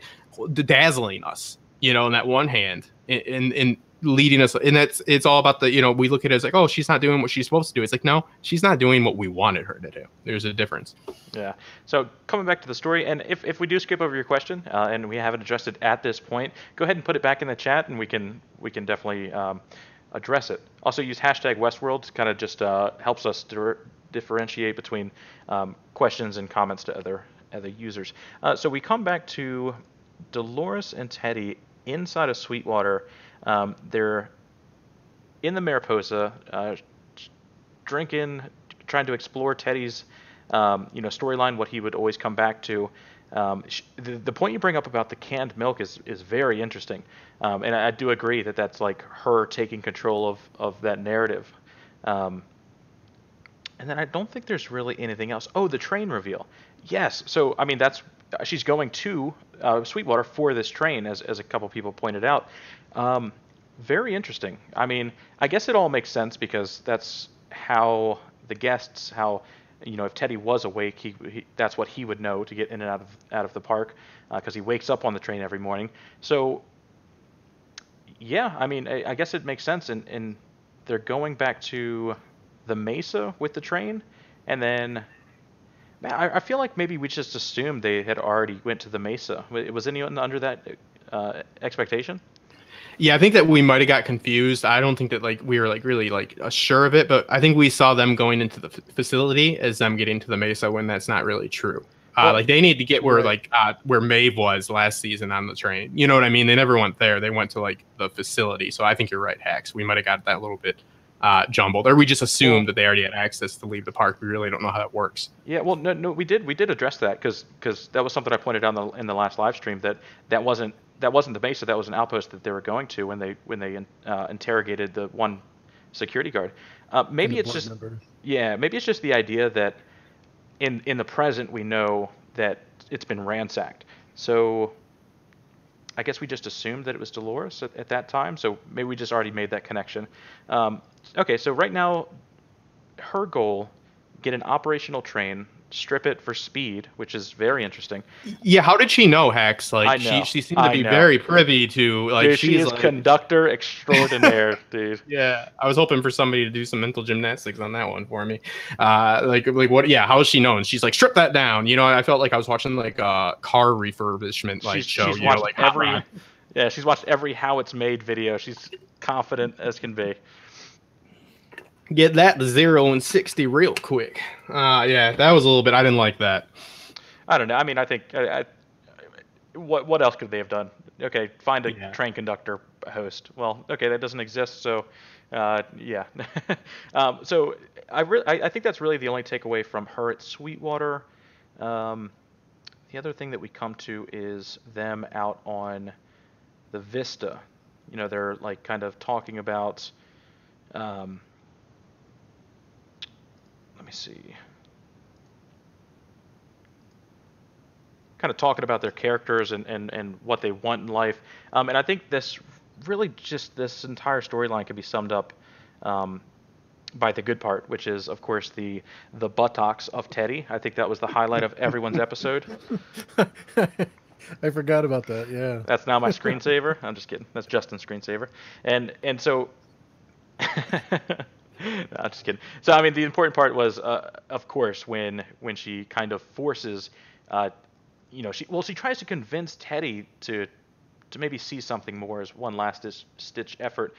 dazzling us, in that one hand and leading us. And it's all about we look at it as like, oh, she's not doing what she's supposed to do. It's like, no, she's not doing what we wanted her to do. There's a difference. Yeah. So coming back to the story, and if we do skip over your question and we haven't addressed it at this point, go ahead and put it back in the chat and we can definitely address it. Also use hashtag Westworld, kind of just helps us differentiate between questions and comments to other users. So we come back to Dolores and Teddy inside of Sweetwater. They're in the Mariposa, drinking, trying to explore Teddy's storyline, what he would always come back to. The point you bring up about the canned milk is very interesting, and I do agree that that's like her taking control of that narrative. And then I don't think there's really anything else. Oh, the train reveal. Yes. So I mean she's going to Sweetwater for this train, as a couple people pointed out. Very interesting. I mean, I guess it all makes sense because that's how the guests, if Teddy was awake, he that's what he would know to get in and out of the park, because he wakes up on the train every morning. So, yeah, I mean, I guess it makes sense, and they're going back to the Mesa with the train, and then I feel like maybe we just assumed they had already went to the Mesa. Was anyone under that expectation? Yeah, I think that we might have got confused. I don't think that we were really sure of it, but I think we saw them going into the facility as them getting to the Mesa when that's not really true. Well, they need to get where where Maeve was last season on the train. You know what I mean? They never went there. They went to the facility. So I think you're right, Hax. We might have got that a little bit jumbled, or we just assumed that they already had access to leave the park. We really don't know how that works. Yeah, well, no, we did address that because that was something I pointed out in the last live stream that wasn't the Mesa, that was an outpost that they were going to when they interrogated the one security guard. Maybe it's just maybe it's just the idea that in the present we know that it's been ransacked. So I guess we just assumed that it was Dolores at that time. So maybe we just already made that connection. Okay, so right now her goal, get an operational train, strip it for speed, which is very interesting. Yeah, how did she know, Hax? She seemed to be very privy to dude, she is conductor extraordinaire, dude. Yeah, I was hoping for somebody to do some mental gymnastics on that one for me. What? Yeah, how is she known? She's like, strip that down. I felt like I was watching a car refurbishment show. She's watched she's watched every how it's made video. She's confident as can be. Get that to 0 and 60 real quick. Yeah, that was a little bit. I didn't like that. I don't know. I mean, I think what else could they have done? Okay, find a train conductor host. Well, okay, that doesn't exist. So, yeah. So I think that's really the only takeaway from her at Sweetwater. the other thing that we come to is them out on the Vista. You know, they're like kind of talking about. Let me see. Kind of talking about their characters and what they want in life. And I think this entire storyline can be summed up by the good part, which is, of course, the buttocks of Teddy. I think that was the highlight of everyone's episode. I forgot about that. Yeah. That's now my screensaver. I'm just kidding. That's Justin's screensaver. And so no, I'm just kidding. So I mean, the important part was, of course, when she kind of forces, she tries to convince Teddy to maybe see something more as one last stitch effort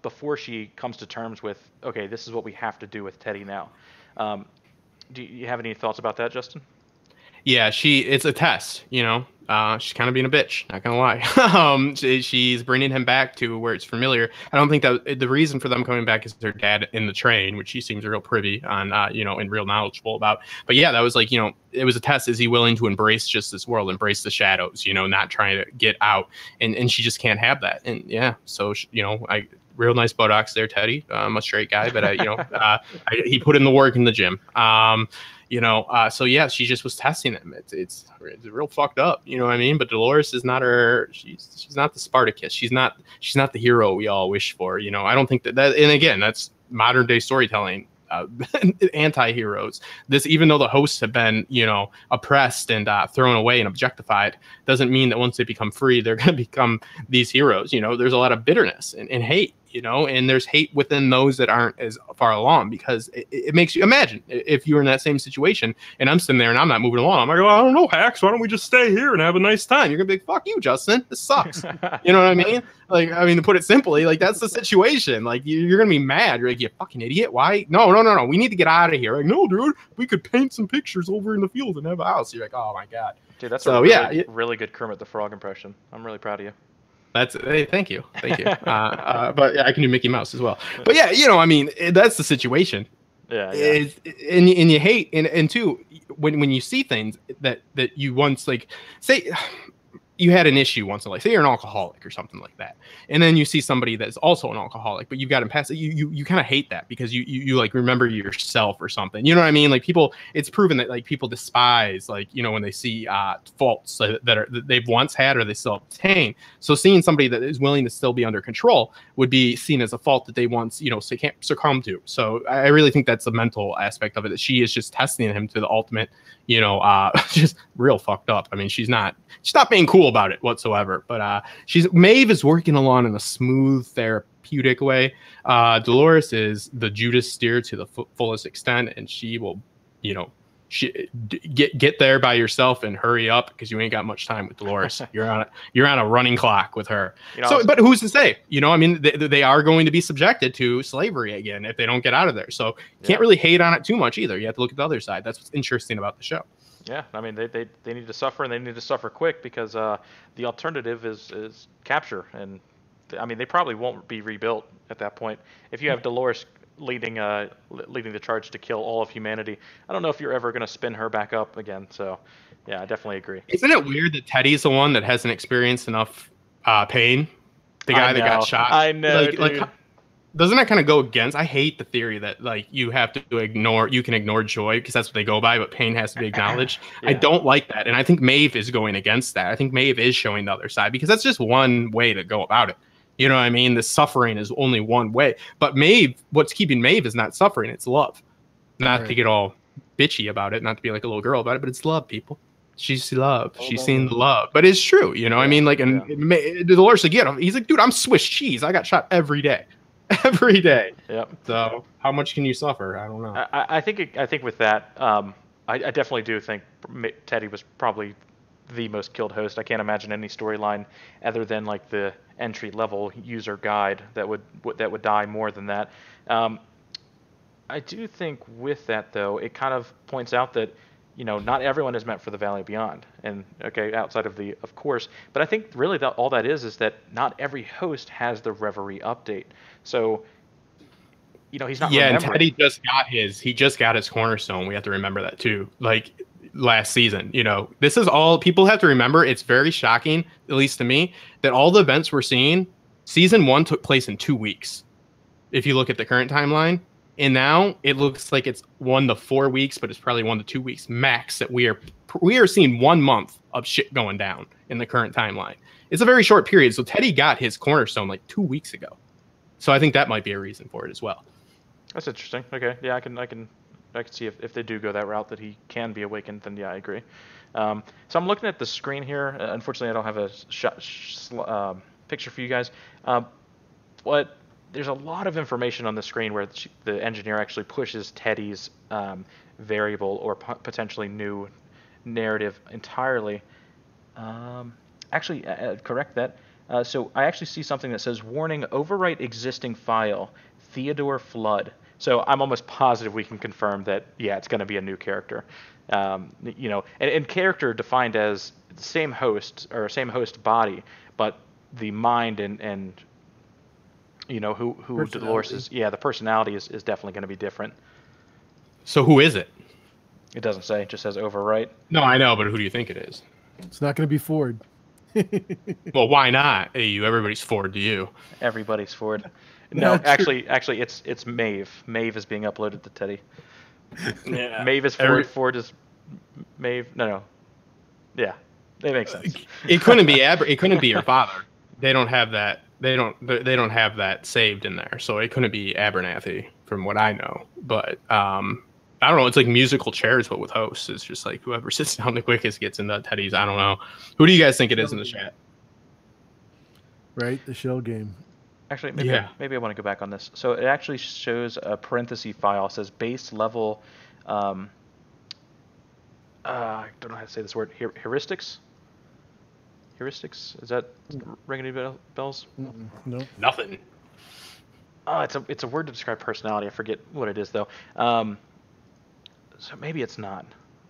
before she comes to terms with, okay, this is what we have to do with Teddy now. Do you have any thoughts about that, Justin? Yeah, it's a test, she's kind of being a bitch, not gonna lie. She's bringing him back to where it's familiar. I don't think that the reason for them coming back is their dad in the train, which she seems real privy on, and real knowledgeable about. But yeah, that was like, it was a test. Is he willing to embrace just this world, embrace the shadows, not trying to get out? And she just can't have that. And yeah, so, real nice buttocks there, Teddy. I'm a straight guy, but he put in the work in the gym. So yeah, she just was testing him. It's real fucked up, you know what I mean? But Dolores is not she's not the Spartacus. She's not the hero we all wish for, I don't think that, and again, that's modern day storytelling. Anti-heroes. This, even though the hosts have been, oppressed and thrown away and objectified, doesn't mean that once they become free, they're going to become these heroes. There's a lot of bitterness and hate, and there's hate within those that aren't as far along, because it makes you imagine if you were in that same situation and I'm sitting there and I'm not moving along. I'm like, well, I don't know, Hax, why don't we just stay here and have a nice time? You're gonna be like, fuck you, Justin, this sucks. You know what I mean? Like, to put it simply, like, that's the situation. Like, you're gonna be mad. You're like, you fucking idiot. Why? No. We need to get out of here. Like, no, dude, we could paint some pictures over in the field and have a house. You're like, oh my god. Dude, that's really good Kermit the Frog impression. I'm really proud of you. Hey, thank you. But yeah, I can do Mickey Mouse as well. But yeah, that's the situation. Yeah. And you hate, and too, when you see things that you once, like, say you had an issue once in life, say you're an alcoholic or something like that, and then you see somebody that's also an alcoholic, but you've got him past it, you kind of hate that because you like remember yourself or something, you know what I mean? Like, people, it's proven that, like, people despise, like, when they see faults that they've once had or they still obtain. So seeing somebody that is willing to still be under control would be seen as a fault that they once, so can't succumb to. So I really think that's the mental aspect of it, that she is just testing him to the ultimate, just real fucked up. I mean, she's not being cool about it whatsoever, but Maeve is working along in a smooth, therapeutic way. Dolores is the Judas steer to the fullest extent, and she will, get there by yourself and hurry up, because you ain't got much time with Dolores. You're on a running clock with her. But who's to say? They are going to be subjected to slavery again if they don't get out of there. So can't really hate on it too much either. You have to look at the other side. That's what's interesting about the show. Yeah, I mean, they need to suffer, and they need to suffer quick, because the alternative is capture, and they probably won't be rebuilt at that point. If you have Dolores leading the charge to kill all of humanity, I don't know if you're ever going to spin her back up again. So, yeah, I definitely agree. Isn't it weird that Teddy's the one that hasn't experienced enough pain? The guy that got shot. I know, like, doesn't that kind of go against? I hate the theory that, like, you can ignore joy because that's what they go by, but pain has to be acknowledged. Yeah. I don't like that. And I think Maeve is going against that. I think Maeve is showing the other side, because that's just one way to go about it. You know what I mean? The suffering is only one way. But Maeve, what's keeping Maeve is not suffering, it's love. Not to get all bitchy about it, not to be like a little girl about it, but it's love, people. She's love. She's seen the love. But it's true, I mean? Like, and Dolores, again, he's like, dude, I'm Swiss cheese. I got shot every day. Every day. Yep. So how much can you suffer? I don't know. I think with that, I definitely do think Teddy was probably the most killed host. I can't imagine any storyline other than, like, the entry level user guide that would die more than that. I do think with that, though, it kind of points out that, not everyone is meant for the Valley Beyond, and outside of course, but I think really all that is that not every host has the Reverie update. So, he's not. Yeah, and Teddy just got his cornerstone. We have to remember that too. Like, last season. You know, this is all people have to remember. It's very shocking, at least to me, that all the events we're seeing, season 1 took place in 2 weeks. If you look at the current timeline, and now it looks like it's 1 to 4 weeks, but it's probably 1 to 2 weeks max that we are seeing 1 month of shit going down in the current timeline. It's a very short period. So Teddy got his cornerstone like 2 weeks ago. So I think that might be a reason for it as well. That's interesting. Okay, yeah, I can see if they do go that route that he can be awakened. Then yeah, I agree. So I'm looking at the screen here. Unfortunately, I don't have a picture for you guys. But there's a lot of information on the screen where the engineer actually pushes Teddy's variable or potentially new narrative entirely. Actually, correct that. So I actually see something that says, warning, overwrite existing file, Theodore Flood. So I'm almost positive we can confirm that, yeah, it's going to be a new character. You know, and character defined as the same host or same host body, but the mind and you know, who Dolores is, yeah, the personality is definitely going to be different. So who is it? It doesn't say, it just says overwrite. No, I know, but who do you think it is? It's not going to be Ford. Well, why not? AU, everybody's Ford to you. Everybody's Ford. No, actually, it's Maeve. Maeve is being uploaded to Teddy. Yeah. Maeve is Ford. Ford is Maeve. No. Yeah, it makes sense. It couldn't be it couldn't be your father. They don't have that. They don't have that saved in there, so it couldn't be Abernathy, from what I know. But I don't know. It's like musical chairs, but with hosts. It's just like whoever sits down the quickest gets into Teddy's. I don't know. Who do you guys think it is in the chat? Right, the shell game. Actually, maybe I want to go back on this. So it actually shows a parenthesis file. It says base level. I don't know how to say this word. Heuristics. Heuristics? Is that ringing any bells? No. Nothing. Oh, it's a word to describe personality. I forget what it is though. So maybe it's not.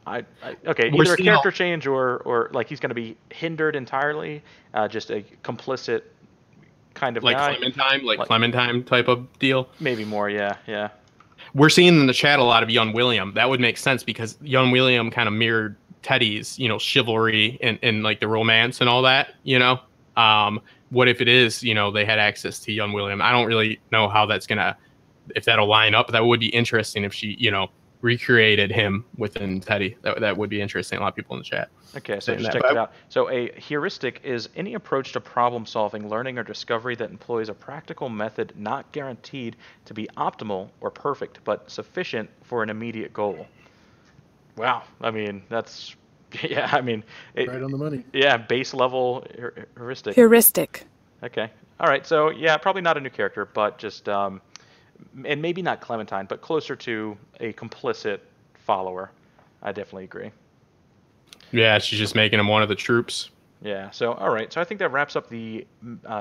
Okay, either a character change or like he's going to be hindered entirely, just a complicit kind of like guy. Clementine type of deal. Maybe more, yeah. We're seeing in the chat a lot of young William. That would make sense because young William kind of mirrored Teddy's, you know, chivalry and like the romance and all that, you know. What if it is, you know, they had access to young William? I don't really know how that's gonna, if that'll line up. That would be interesting if she, you know, recreated him within Teddy. That would be interesting. A lot of people in the chat. Okay, so just check it out. So a heuristic is any approach to problem solving, learning, or discovery that employs a practical method not guaranteed to be optimal or perfect, but sufficient for an immediate goal. Wow, I mean, that's, yeah, I mean. Right on the money. Yeah, base level heuristic. Heuristic. Okay, all right, so yeah, probably not a new character, but just, and maybe not Clementine, but closer to a complicit follower. I definitely agree. Yeah, she's just making him one of the troops. Yeah, so, all right, so I think that wraps up the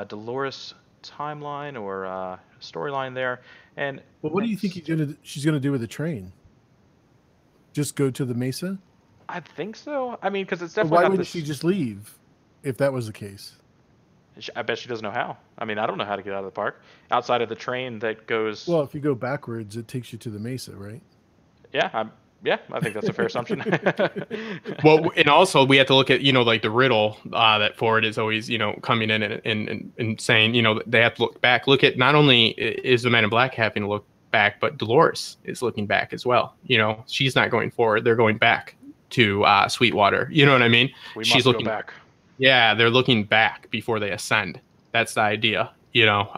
Dolores timeline or storyline there. And well, what do you think she's gonna do with the train? Just go to the Mesa? I think so. I mean, because it's definitely why wouldn't she just leave if that was the case? I bet she doesn't know how. I mean, I don't know how to get out of the park outside of the train that goes. Well, if you go backwards, it takes you to the Mesa, right? Yeah, I think that's a fair assumption. Well, and also we have to look at, you know, like the riddle that Ford is always, you know, coming in and saying, you know, they have to look back. Look at, not only is the Man in Black having to look back, but Dolores is looking back as well. You know, she's not going forward; they're going back to Sweetwater. You know what I mean? She's looking back. Yeah, they're looking back before they ascend. That's the idea. You know,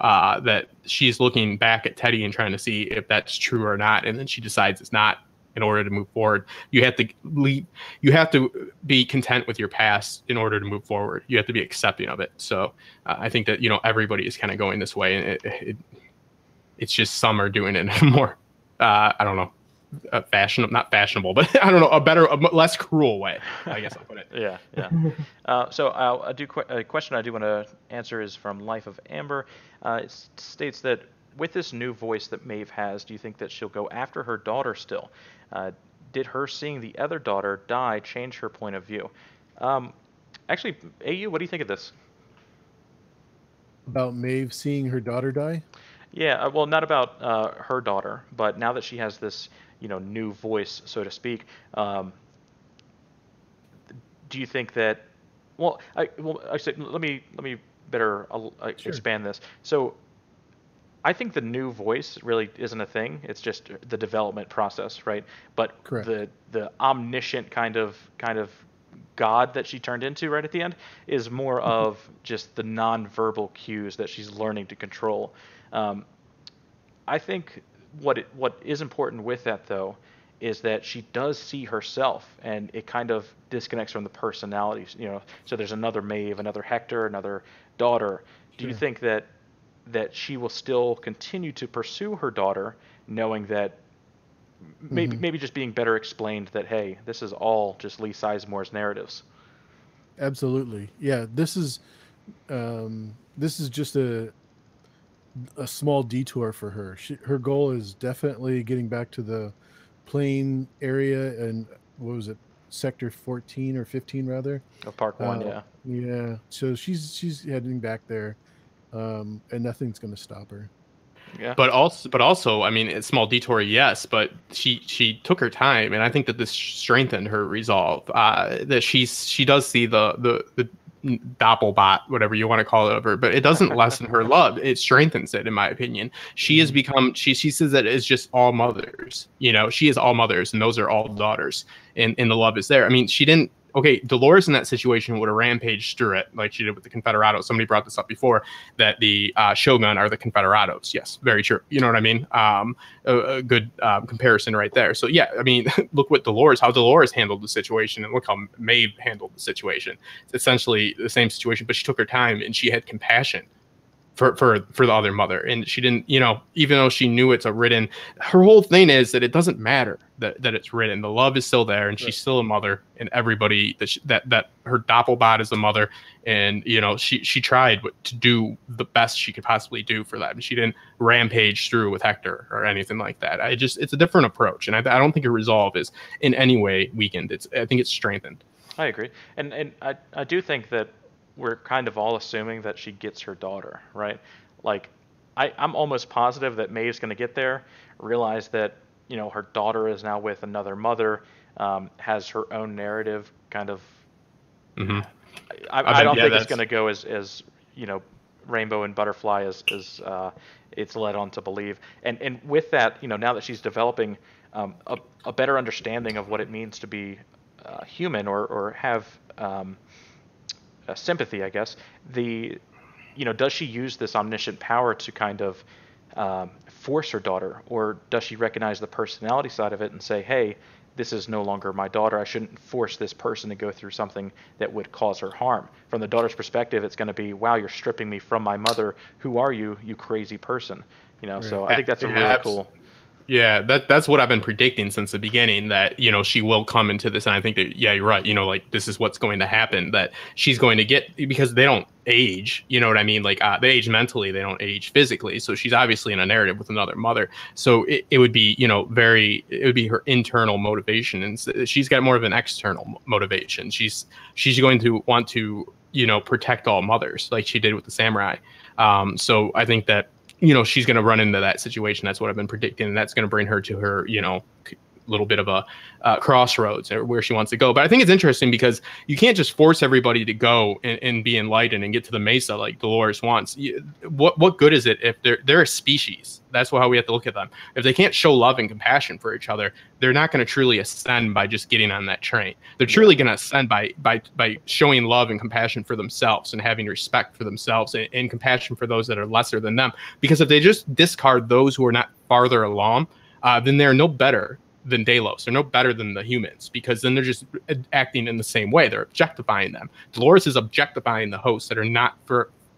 that she's looking back at Teddy and trying to see if that's true or not, and then she decides it's not. In order to move forward, you have to be content with your past in order to move forward. You have to be accepting of it. So I think that, you know, everybody is kind of going this way, and it's just some are doing it in a more I don't know, not fashionable, but I don't know, a less cruel way, I guess I'll put it. Yeah. So a question I do want to answer is from Life of Amber. It states that with this new voice that Maeve has, do you think that she'll go after her daughter still? Did her seeing the other daughter die change her point of view? Actually, AU, what do you think of this? About Maeve seeing her daughter die? Yeah, well, not about her daughter, but now that she has this, you know, new voice, so to speak, do you think that? Well, I said let me better Sure. expand this. So I think the new voice really isn't a thing. It's just the development process, right? But Correct. the omniscient kind of god that she turned into right at the end is more of just the nonverbal cues that she's learning to control. Um, I think what is important with that though is that she does see herself, and it kind of disconnects from the personalities. So there's another Maeve, another Hector, another daughter. Do you Sure. think that she will still continue to pursue her daughter, knowing that maybe just being better explained that, hey, this is all just Lee Sizemore's narratives? Absolutely. Yeah. This is just a small detour for her. Her goal is definitely getting back to the plain area, and what was it, sector 14 or 15 rather. Of Park One, uh yeah. yeah, so she's heading back there, and nothing's going to stop her. Yeah. But also, I mean, a small detour, yes, but she took her time, and I think that this strengthened her resolve. That she does see the doppelbot, whatever you want to call it, of her, but it doesn't lessen her love. It strengthens it, in my opinion. She has become she says that it's just all mothers. She is all mothers, and those are all daughters, and the love is there. I mean, she didn't. Okay, Dolores in that situation would have rampaged through it like she did with the Confederados. Somebody brought this up before, that the Shogun are the Confederados. Yes, very true. You know what I mean? A good comparison right there. So yeah, I mean, look how Dolores handled the situation, and look how Maeve handled the situation. It's essentially the same situation, but she took her time and she had compassion for the other mother, and she didn't, even though she knew it's a written, her whole thing is that it doesn't matter that it's written. The love is still there, and she's still a mother, and everybody that her doppelbot is a mother, and she tried to do the best she could possibly do for that, and she didn't rampage through with Hector or anything like that. It's a different approach, and I don't think her resolve is in any way weakened. I think it's strengthened. I agree, and I do think that we're kind of all assuming that she gets her daughter, right? Like, I'm almost positive that Maeve's going to get there, realize that her daughter is now with another mother, has her own narrative, kind of. Mm-hmm. I don't think it's going to go as rainbow and butterfly as it's led on to believe. And with that, now that she's developing a better understanding of what it means to be human, or have sympathy, I guess. Does she use this omniscient power to kind of force her daughter, or does she recognize the personality side of it and say, hey, this is no longer my daughter. I shouldn't force this person to go through something that would cause her harm. From the daughter's perspective, it's going to be, wow, you're stripping me from my mother. Who are you, you crazy person? Right. So I think that's a really cool. Yeah, that's what I've been predicting since the beginning, that she will come into this, and I think that, yeah, you're right, like, this is what's going to happen, that she's going to get, because they don't age, you know what I mean, like, they age mentally, they don't age physically, so she's obviously in a narrative with another mother, so it would be it would be her internal motivation, and she's got more of an external motivation. She's going to want to protect all mothers, like she did with the samurai. So I think that she's going to run into that situation. That's what I've been predicting. And that's going to bring her to her, little bit of a crossroads where she wants to go. But I think it's interesting because you can't just force everybody to go and be enlightened and get to the Mesa like Dolores wants. What good is it if they're a species? That's how we have to look at them. If they can't show love and compassion for each other, they're not going to truly ascend by just getting on that train. They're truly going to ascend by showing love and compassion for themselves and having respect for themselves and compassion for those that are lesser than them. Because if they just discard those who are not farther along, then they're no better than Delos. They're no better than the humans, because then they're just acting in the same way. They're objectifying them. Dolores is objectifying the hosts that are not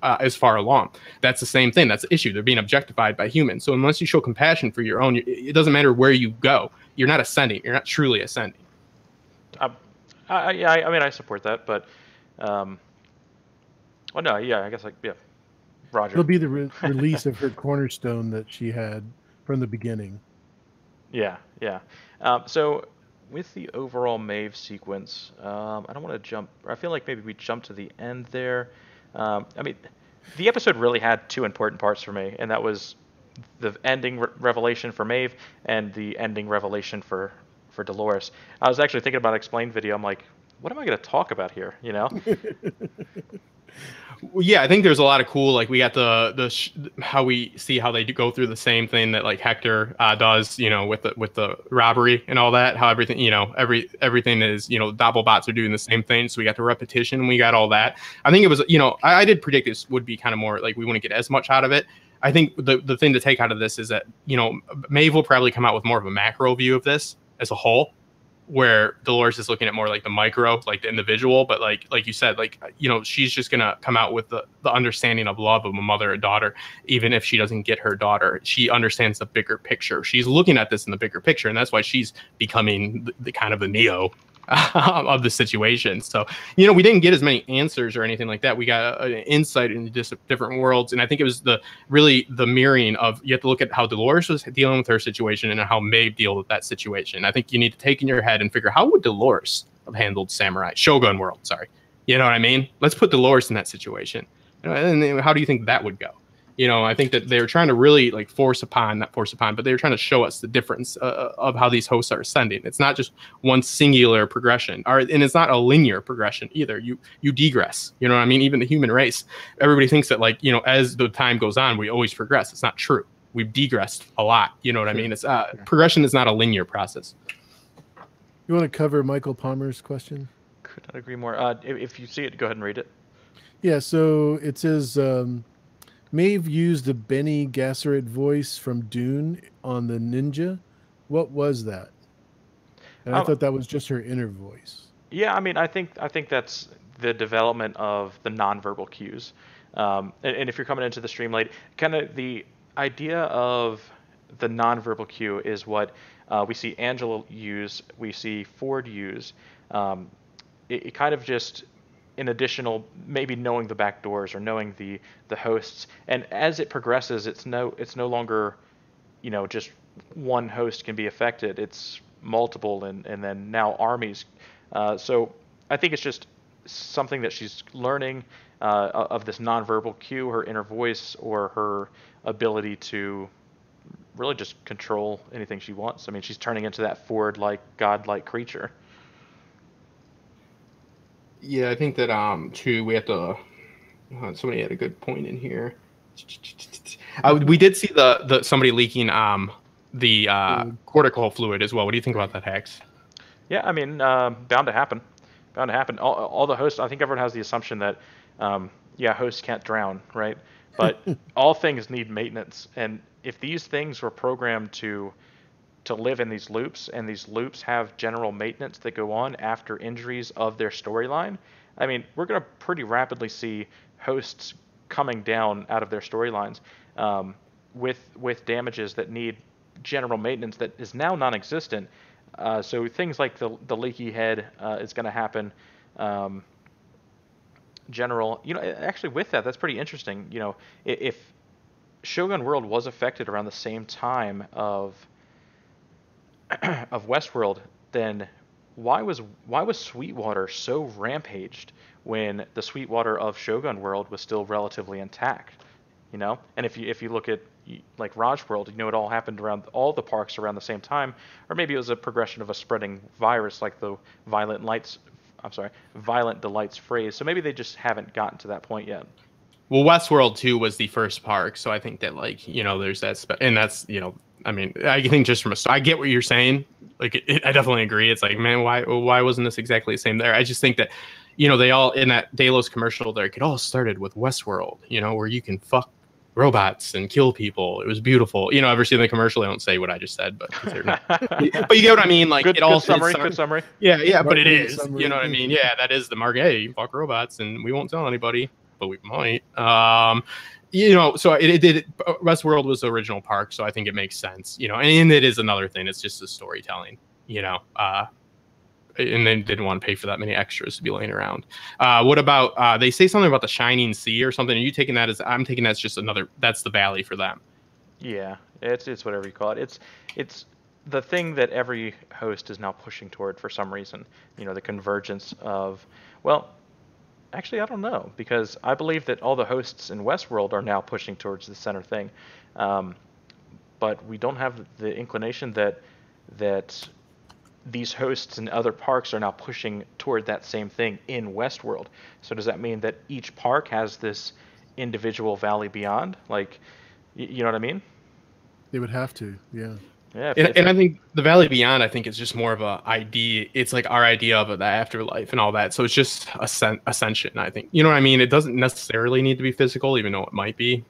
as far along. That's the same thing. That's the issue. They're being objectified by humans. So unless you show compassion for your own, it doesn't matter where you go. You're not ascending. You're not truly ascending. I mean, I support that, but well, no, yeah, I guess Roger. It'll be the release of her cornerstone that she had from the beginning. Yeah. So with the overall Maeve sequence, I don't want to jump. I feel like maybe we jumped to the end there. I mean, the episode really had two important parts for me, and that was the ending revelation for Maeve and the ending revelation for Dolores. I was actually thinking about an explained video. I'm like, what am I going to talk about here? You know? Well, yeah, I think there's a lot of cool, like we got how we see how they do go through the same thing that like Hector does, you know, with the robbery and all that, how everything, you know, everything is, you know, Doppelbots are doing the same thing. So we got the repetition, we got all that. I think it was, you know, I did predict this would be kind of more like we wouldn't get as much out of it. I think the thing to take out of this is that, you know, Maeve will probably come out with more of a macro view of this as a whole, where Dolores is looking at more like the micro, like the individual, but like you said, like, you know, she's just gonna come out with the understanding of love of a mother and daughter, even if she doesn't get her daughter. She understands the bigger picture. She's looking at this in the bigger picture, and that's why she's becoming the kind of the Neo of the situation. So, you know, we didn't get as many answers or anything like that. We got an insight into different worlds, and I think it was the mirroring of, you have to look at how Dolores was dealing with her situation and how Maeve dealt with that situation. I think you need to take in your head and figure, how would Dolores have handled Shogun world? Sorry, you know what I mean? Let's put Dolores in that situation, you know, and then how do you think that would go? You know, I think that they're trying to really like not force upon, but they're trying to show us the difference of how these hosts are ascending. It's not just one singular progression, and it's not a linear progression either. You degress. You know what I mean? Even the human race, everybody thinks that, like, you know, as the time goes on, we always progress. It's not true. We've degressed a lot. You know what I mean? It's progression is not a linear process. You want to cover Michael Palmer's question? Could not agree more. If you see it, go ahead and read it. Yeah. So it says. Maeve used the Benny Gesserit voice from Dune on the ninja. What was that? And I thought that was just her inner voice. Yeah, I mean, I think that's the development of the nonverbal cues. And if you're coming into the stream late, kind of the idea of the nonverbal cue is what we see Angela use, we see Ford use. It kind of just an additional, maybe knowing the back doors or knowing the hosts, and as it progresses, it's no longer, you know, just one host can be affected. It's multiple, and then now armies. So I think it's just something that she's learning of this nonverbal cue, her inner voice, or her ability to really just control anything she wants. I mean, she's turning into that Ford-like, godlike creature. Yeah, I think that too. We have to. Somebody had a good point in here. We did see the somebody leaking the cortical fluid as well. What do you think about that, Hax? Yeah, I mean, bound to happen. Bound to happen. All the hosts. I think everyone has the assumption that hosts can't drown, right? But all things need maintenance, and if these things were programmed to live in these loops, and these loops have general maintenance that go on after injuries of their storyline, I mean, we're going to pretty rapidly see hosts coming down out of their storylines with damages that need general maintenance that is now non-existent. So things like the leaky head is going to happen. General, you know, actually with that's pretty interesting. You know, if Shogun World was affected around the same time of Westworld, then why was Sweetwater so rampaged when the Sweetwater of Shogun World was still relatively intact? You know, and if you look at like Raj World, you know, it all happened around all the parks around the same time, or maybe it was a progression of a spreading virus, like the Violent Delights phrase. So maybe they just haven't gotten to that point yet. Well, Westworld 2 was the first park, so I think that, like, you know, there's that, and that's, you know, I mean, I think just from I get what you're saying. Like, I definitely agree. It's like, man, why wasn't this exactly the same there? I just think that, you know, they all, in that Delos commercial there, it all started with Westworld, you know, where you can fuck robots and kill people. It was beautiful. You know, ever seen the commercial? They don't say what I just said, but they're not. But you get what I mean? Like, good summary. Yeah, but it is. Summary. You know what I mean? Yeah, that is the mark. Hey, you fuck robots, and we won't tell anybody, but we might. You know, so it did. Westworld was the original park, so I think it makes sense. You know, and it is another thing. It's just the storytelling. You know, and they didn't want to pay for that many extras to be laying around. What about they say something about the Shining Sea or something? Are you taking that as, I'm taking that's just another, that's the valley for them? Yeah, it's whatever you call it. It's the thing that every host is now pushing toward for some reason. You know, the convergence of, well, actually, I don't know, because I believe that all the hosts in Westworld are now pushing towards the center thing. But we don't have the inclination that these hosts and other parks are now pushing toward that same thing in Westworld. So does that mean that each park has this individual Valley Beyond? Like, you know what I mean? They would have to, yeah. Yeah. And I think the Valley Beyond, I think, is just more of a idea. It's like our idea of the afterlife and all that. So it's just ascension, I think. You know what I mean? It doesn't necessarily need to be physical, even though it might be.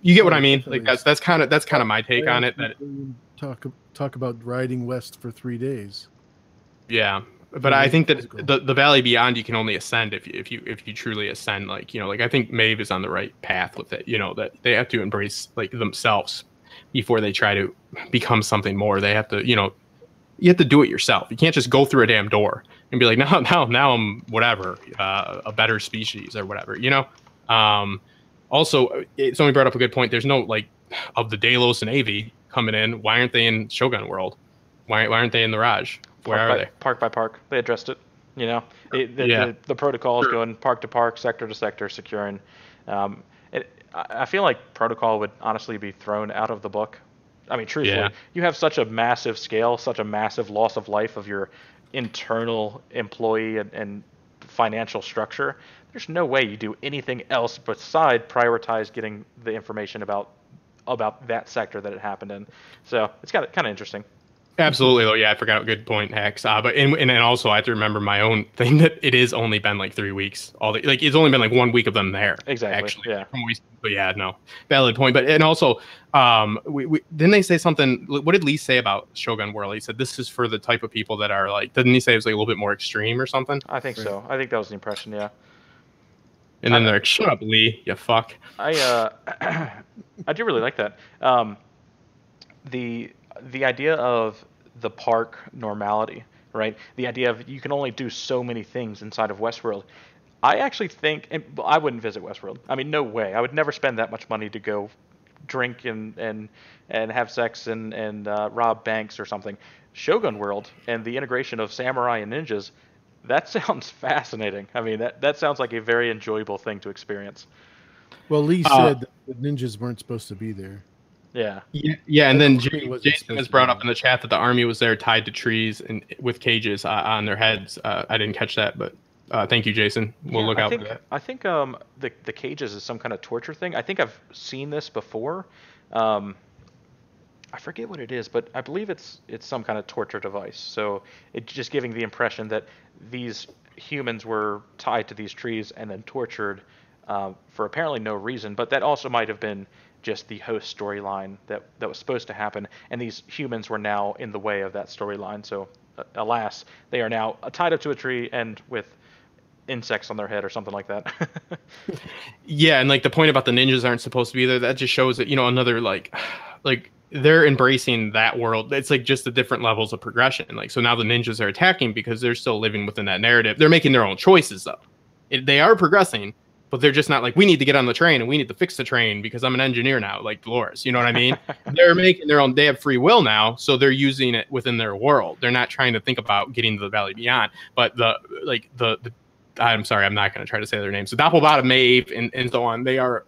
You get what I mean? Like that's kind of my take on it. That talk about riding west for 3 days. Yeah, but I think that the Valley Beyond, you can only ascend if you truly ascend. Like, you know, like I think Maeve is on the right path with it. You know, that they have to embrace like themselves before they try to become something more. They have to, you know, you have to do it yourself. You can't just go through a damn door and be like, now I'm whatever, a better species or whatever, you know? Also, somebody brought up a good point. There's no, like, of the Delos and Avi coming in, why aren't they in Shogun World? Why aren't they in the Raj? Where are they? Park by park. They addressed it, you know? The protocol is going park to park, sector to sector, securing. I feel like protocol would honestly be thrown out of the book. I mean, truthfully, you have such a massive scale, such a massive loss of life of your internal employee and financial structure. There's no way you do anything else beside prioritize getting the information about that sector that it happened in. So it's kind of interesting. Absolutely, though. Yeah, I forgot. Good point, Hex. But and also I have to remember my own thing that it is only been like 3 weeks. It's only been like 1 week of them there. Exactly. Actually, yeah. But yeah, no, valid point. But and also, we didn't they say something? What did Lee say about Shogun World? He said this is for the type of people that are like. Didn't he say it was like a little bit more extreme or something? I think so. I think that was the impression. Yeah. And then they're like, "Shut up, Lee, you fuck." I do really like that. The idea of the park normality, right? The idea of you can only do so many things inside of Westworld. I actually think, and I wouldn't visit Westworld. I mean, no way. I would never spend that much money to go drink and have sex and rob banks or something. Shogun World and the integration of samurai and ninjas, that sounds fascinating. I mean, that sounds like a very enjoyable thing to experience. Well, Lee said that the ninjas weren't supposed to be there. Yeah. Yeah, and then Jason has brought up in the chat that the army was there tied to trees and with cages on their heads. I didn't catch that, but thank you, Jason. We'll look out for that. I think the cages is some kind of torture thing. I think I've seen this before. I forget what it is, but I believe it's some kind of torture device. So it's just giving the impression that these humans were tied to these trees and then tortured for apparently no reason. But that also might have been just the host storyline that was supposed to happen, and these humans were now in the way of that storyline. So, alas, they are now tied up to a tree and with insects on their head or something like that. Yeah, and like the point about the ninjas aren't supposed to be there, that just shows that, you know, another like they're embracing that world. It's like just the different levels of progression. Like, so now the ninjas are attacking because they're still living within that narrative. They're making their own choices though. They are progressing, but they're just not like, we need to get on the train and we need to fix the train because I'm an engineer now, like Dolores. You know what I mean? They're making their own, they have free will now, so they're using it within their world. They're not trying to think about getting to the Valley Beyond. But I'm sorry, I'm not going to try to say their names. So Doppelbot, Maeve, and so on, they are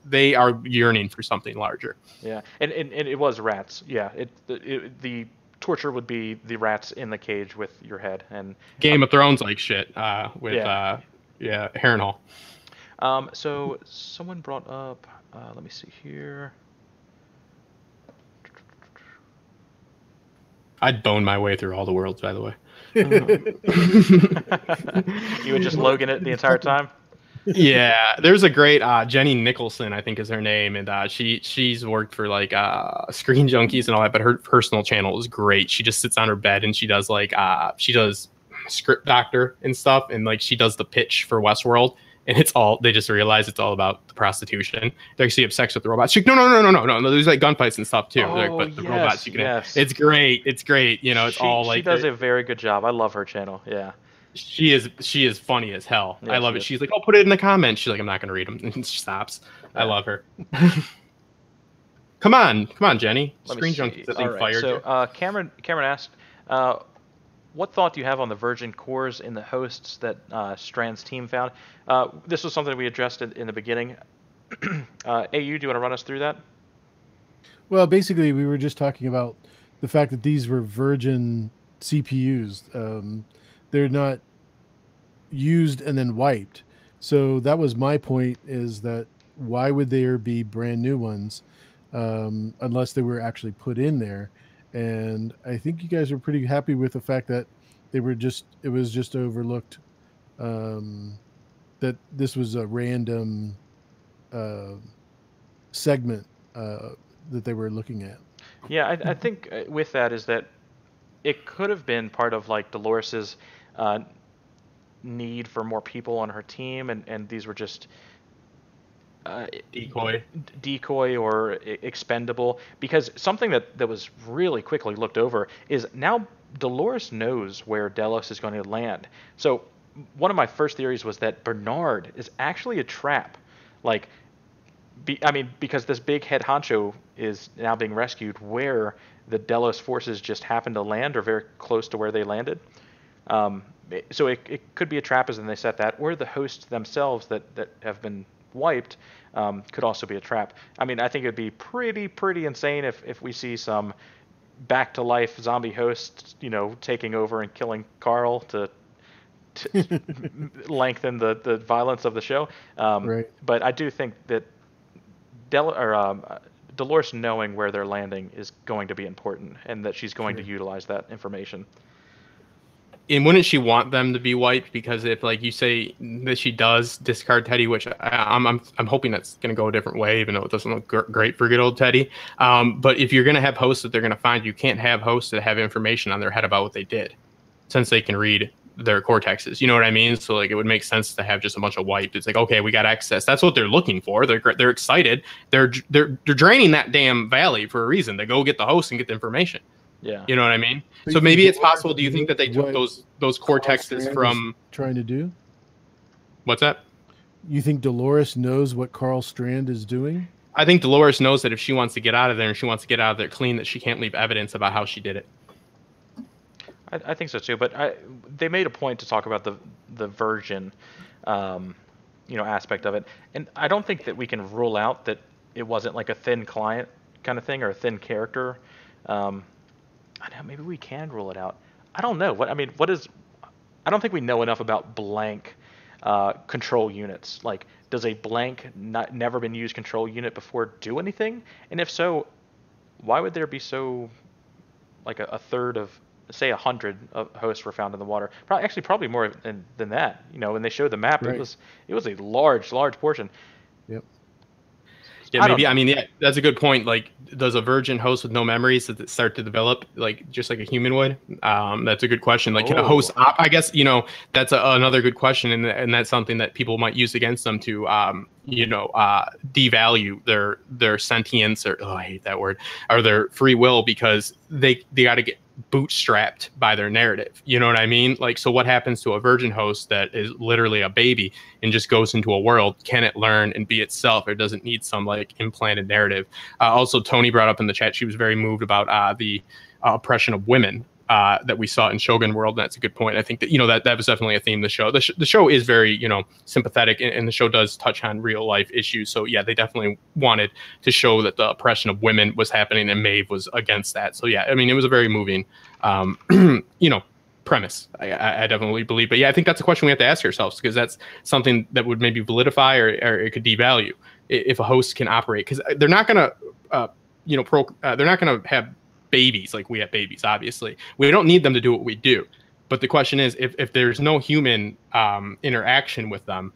yearning for something larger. Yeah, and it was rats. Yeah, the torture would be the rats in the cage with your head. And Game of Thrones like shit with Harrenhal. So someone brought up, let me see here. I'd bone my way through all the worlds, by the way. You would just Logan it the entire time? Yeah, there's a great Jenny Nicholson, I think is her name, and she's worked for like Screen Junkies and all that, but her personal channel is great. She just sits on her bed and she does like she does script doctor and stuff, and like she does the pitch for Westworld. And they just realize it's all about the prostitution. They actually have sex with the robots. She's like, no. There's like gunfights and stuff too. But the robots, you can. It's great. It's great. You know, it's all like. She does a very good job. I love her channel. Yeah. She is funny as hell. Yes, I love it. She's like, put it in the comments. She's like, I'm not gonna read them. And she stops. Yeah. I love her. Come on, Jenny. Screen Junkies, I think, fired you. So Cameron asked, what thought do you have on the virgin cores in the hosts that Strand's team found? This was something we addressed in the beginning. AU, do you want to run us through that? Well, basically, we were just talking about the fact that these were virgin CPUs. They're not used and then wiped. So that was my point, is that why would there be brand new ones unless they were actually put in there? And I think you guys are pretty happy with the fact that it was just overlooked, that this was a random uh, segment that they were looking at. Yeah, I think with that is that it could have been part of like Dolores's uh, need for more people on her team, and these were just uh, Decoy. decoy or expendable. Because something that was really quickly looked over is now Dolores knows where Delos is going to land. So one of my first theories was that Bernard is actually a trap. Like, I mean, because this big head honcho is now being rescued where the Delos forces just happened to land or very close to where they landed. Um, so it could be a trap as in they set that, or the hosts themselves that have been wiped could also be a trap. I mean, I think it'd be pretty insane if we see some back to life zombie hosts, taking over and killing Carl to lengthen the violence of the show. Right. But I do think that Dolores knowing where they're landing is going to be important, and that she's going to utilize that information. And wouldn't she want them to be wiped? Because if, like you say, that she does discard Teddy, which I'm hoping that's going to go a different way, even though it doesn't look great for good old Teddy. But if you're going to have hosts that they're going to find, you can't have hosts that have information on their head about what they did, since they can read their cortexes. You know what I mean? So like, it would make sense to have just a bunch of wiped. It's like, okay, we got access. That's what they're looking for. They're excited. They're draining that damn valley for a reason. They go get the host and get the information. Yeah. You know what I mean? So maybe it's possible. Do you think that they took those cortexes from trying to do? What's that? You think Dolores knows what Carl Strand is doing? I think Dolores knows that if she wants to get out of there and she wants to get out of there clean, that she can't leave evidence about how she did it. I think so too, but they made a point to talk about the virgin, aspect of it, and I don't think that we can rule out that it wasn't like a thin client kind of thing or a thin character. I know maybe we can rule it out. I don't know. I don't think we know enough about blank control units. Like, does a blank never been used control unit before do anything? And if so, why would there be so like a third of, say, 100 of hosts were found in the water? Probably more than that. When they showed the map, right. It was a large portion. Yep. Yeah, maybe. I mean, yeah, that's a good point. Like, does a virgin host with no memories start to develop like just like a human would? That's a good question. Like, can a host I guess that's another good question, and that's something that people might use against them to devalue their sentience, or I hate that word, or their free will, because they got to get bootstrapped by their narrative. You know what I mean? Like, so what happens to a virgin host that is literally a baby and just goes into a world? Can it learn and be itself, or does it need some like implanted narrative? Also, Tony brought up in the chat, she was very moved about the oppression of women that we saw in Shogun World. And that's a good point. I think that that was definitely a theme of the show. The show is very sympathetic, and the show does touch on real life issues. So yeah, they definitely wanted to show that the oppression of women was happening, and Maeve was against that. So yeah, I mean, it was a very moving premise. I definitely believe. But yeah, I think that's a question we have to ask ourselves, because that's something that would maybe validify or it could devalue if a host can operate, because they're not going to they're not going to have babies like we have babies. Obviously, we don't need them to do what we do. But the question is, if there's no human interaction with them,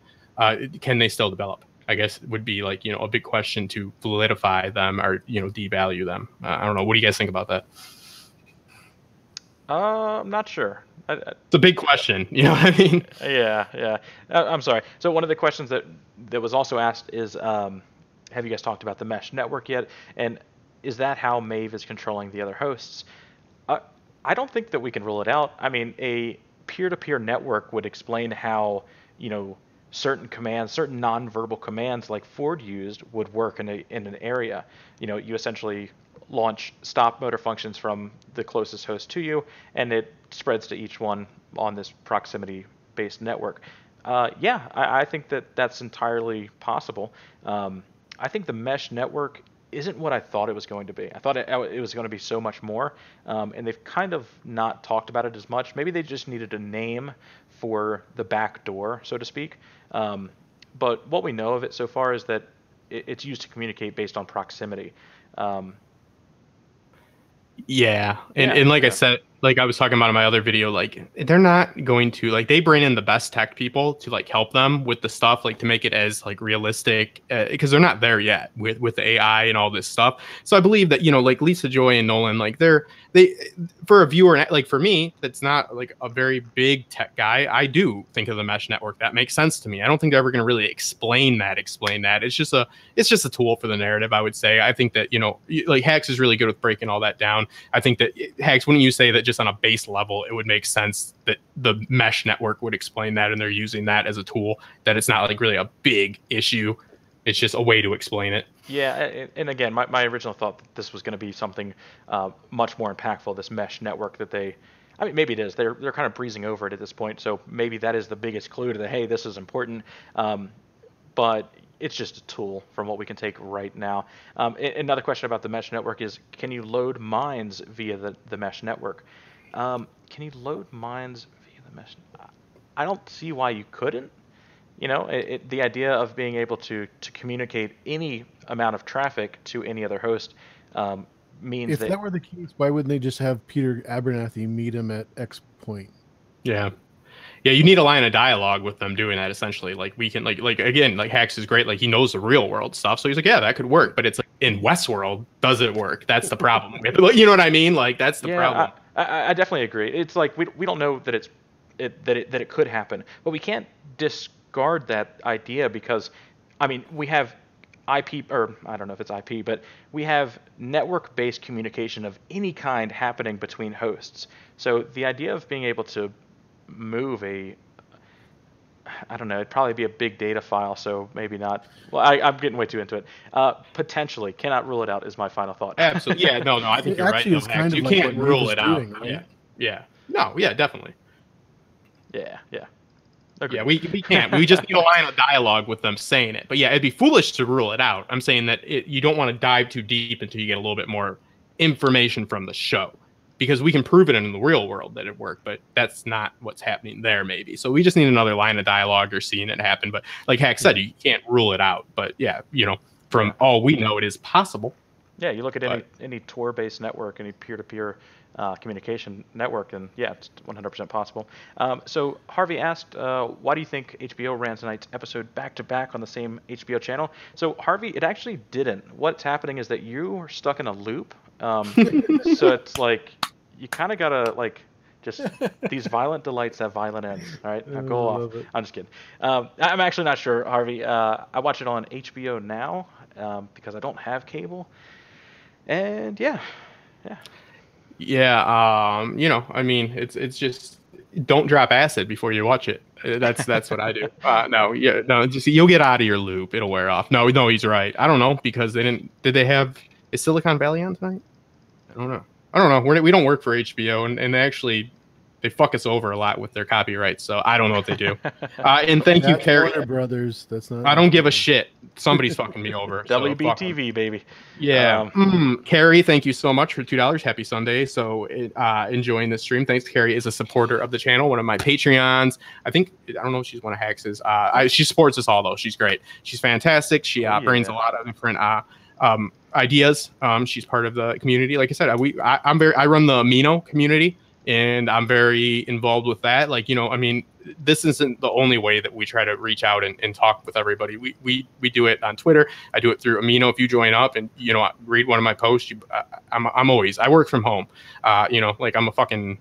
can they still develop? I guess it would be like a big question to validify them or devalue them. I don't know. What do you guys think about that? I'm not sure. It's a big question. You know what I mean? Yeah. I'm sorry. So one of the questions that was also asked is, have you guys talked about the mesh network yet? And is that how Maeve is controlling the other hosts? I don't think that we can rule it out. I mean, a peer-to-peer network would explain how, certain commands, certain non-verbal commands like Ford used would work in an area. You essentially launch stop motor functions from the closest host to you, and it spreads to each one on this proximity-based network. I think that that's entirely possible. I think the mesh network isn't what I thought it was going to be. I thought it was going to be so much more, and they've kind of not talked about it as much. Maybe they just needed a name for the back door, so to speak. But what we know of it so far is that it's used to communicate based on proximity. Yeah. And like I said, like I was talking about in my other video, like they're not going to, like, they bring in the best tech people to like help them with the stuff, like to make it as like realistic, because they're not there yet with the AI and all this stuff. So I believe that, you know, like Lisa Joy and Nolan, like they for a viewer, like for me, that's not like a very big tech guy, I do think of the mesh network. That makes sense to me. I don't think they're ever going to really explain that. It's just a tool for the narrative, I would say. I think that, you know, like Hax is really good with breaking all that down. I think that Hax, wouldn't you say that just on a base level, it would make sense that the mesh network would explain that, and they're using that as a tool, that it's not like really a big issue. It's just a way to explain it. Yeah, and again, my original thought that this was going to be something much more impactful, this mesh network that I mean, maybe it is. They're kind of breezing over it at this point, so maybe that is the biggest clue to the, hey, this is important. But it's just a tool from what we can take right now. Another question about the mesh network is, can you load mines via the mesh network? Can you load mines via the mesh? I don't see why you couldn't. You know, the idea of being able to communicate any amount of traffic to any other host means if that were the case, why wouldn't they just have Peter Abernathy meet him at X point? Yeah. Yeah, you need a line of dialogue with them doing that, essentially. Like, we can, like again, like Hax is great. Like, he knows the real world stuff. So he's like, yeah, that could work. But it's like, in Westworld, does it work? That's the problem. You know what I mean? Like, that's the problem. I definitely agree. It's like, we don't know that it could happen. But we can't discard that idea because, I mean, we have IP, or I don't know if it's IP, but we have network-based communication of any kind happening between hosts. So the idea of being able to move I don't know, it'd probably be a big data file, so maybe not. Well, I'm getting way too into it. Potentially, cannot rule it out is my final thought. Absolutely. Yeah, no, I think you're right. No, kind you of like can't rule it out. Doing, right? Yeah. No, yeah, definitely. Yeah. Agreed. Yeah, we can't. We just need a line of dialogue with them saying it. But yeah, it'd be foolish to rule it out. I'm saying that you don't want to dive too deep until you get a little bit more information from the show, because we can prove it in the real world that it worked, but that's not what's happening there, maybe. So we just need another line of dialogue or seeing it happen. But like Hack said, you can't rule it out. But yeah, you know, from all we know, it is possible. Yeah, you look at any Tor-based network, any peer-to-peer communication network, and yeah, it's 100% possible. So Harvey asked, why do you think HBO ran tonight's episode back-to-back on the same HBO channel? So Harvey, it actually didn't. What's happening is that you are stuck in a loop. So it's like, you kind of gotta like, just these violent delights have violent ends. All right, now go off. I'm just kidding. I'm actually not sure, Harvey. I watch it on HBO now because I don't have cable. And yeah. You know, I mean, it's just, don't drop acid before you watch it. That's what I do. Just, you'll get out of your loop. It'll wear off. No, he's right. I don't know, because did they have, is Silicon Valley on tonight? I don't know. We don't work for HBO, and they fuck us over a lot with their copyrights, so I don't know what they do. And thank you, Carrie. Warner Brothers. That's not. I don't give a shit. Somebody's fucking me over. WBTV, baby. Yeah. Carrie, thank you so much for $2. Happy Sunday. So enjoying this stream. Thanks. Carrie is a supporter of the channel, one of my Patreons. I don't know if she's one of Hax's. She supports us all, though. She's great. She's fantastic. She brings a lot of different ideas. She's part of the community. Like I said, I run the Amino community, and I'm very involved with that. Like, you know, I mean, this isn't the only way that we try to reach out and talk with everybody. We do it on Twitter. I do it through Amino. If you join up and, you know, read one of my posts, I work from home. You know, like I'm a fucking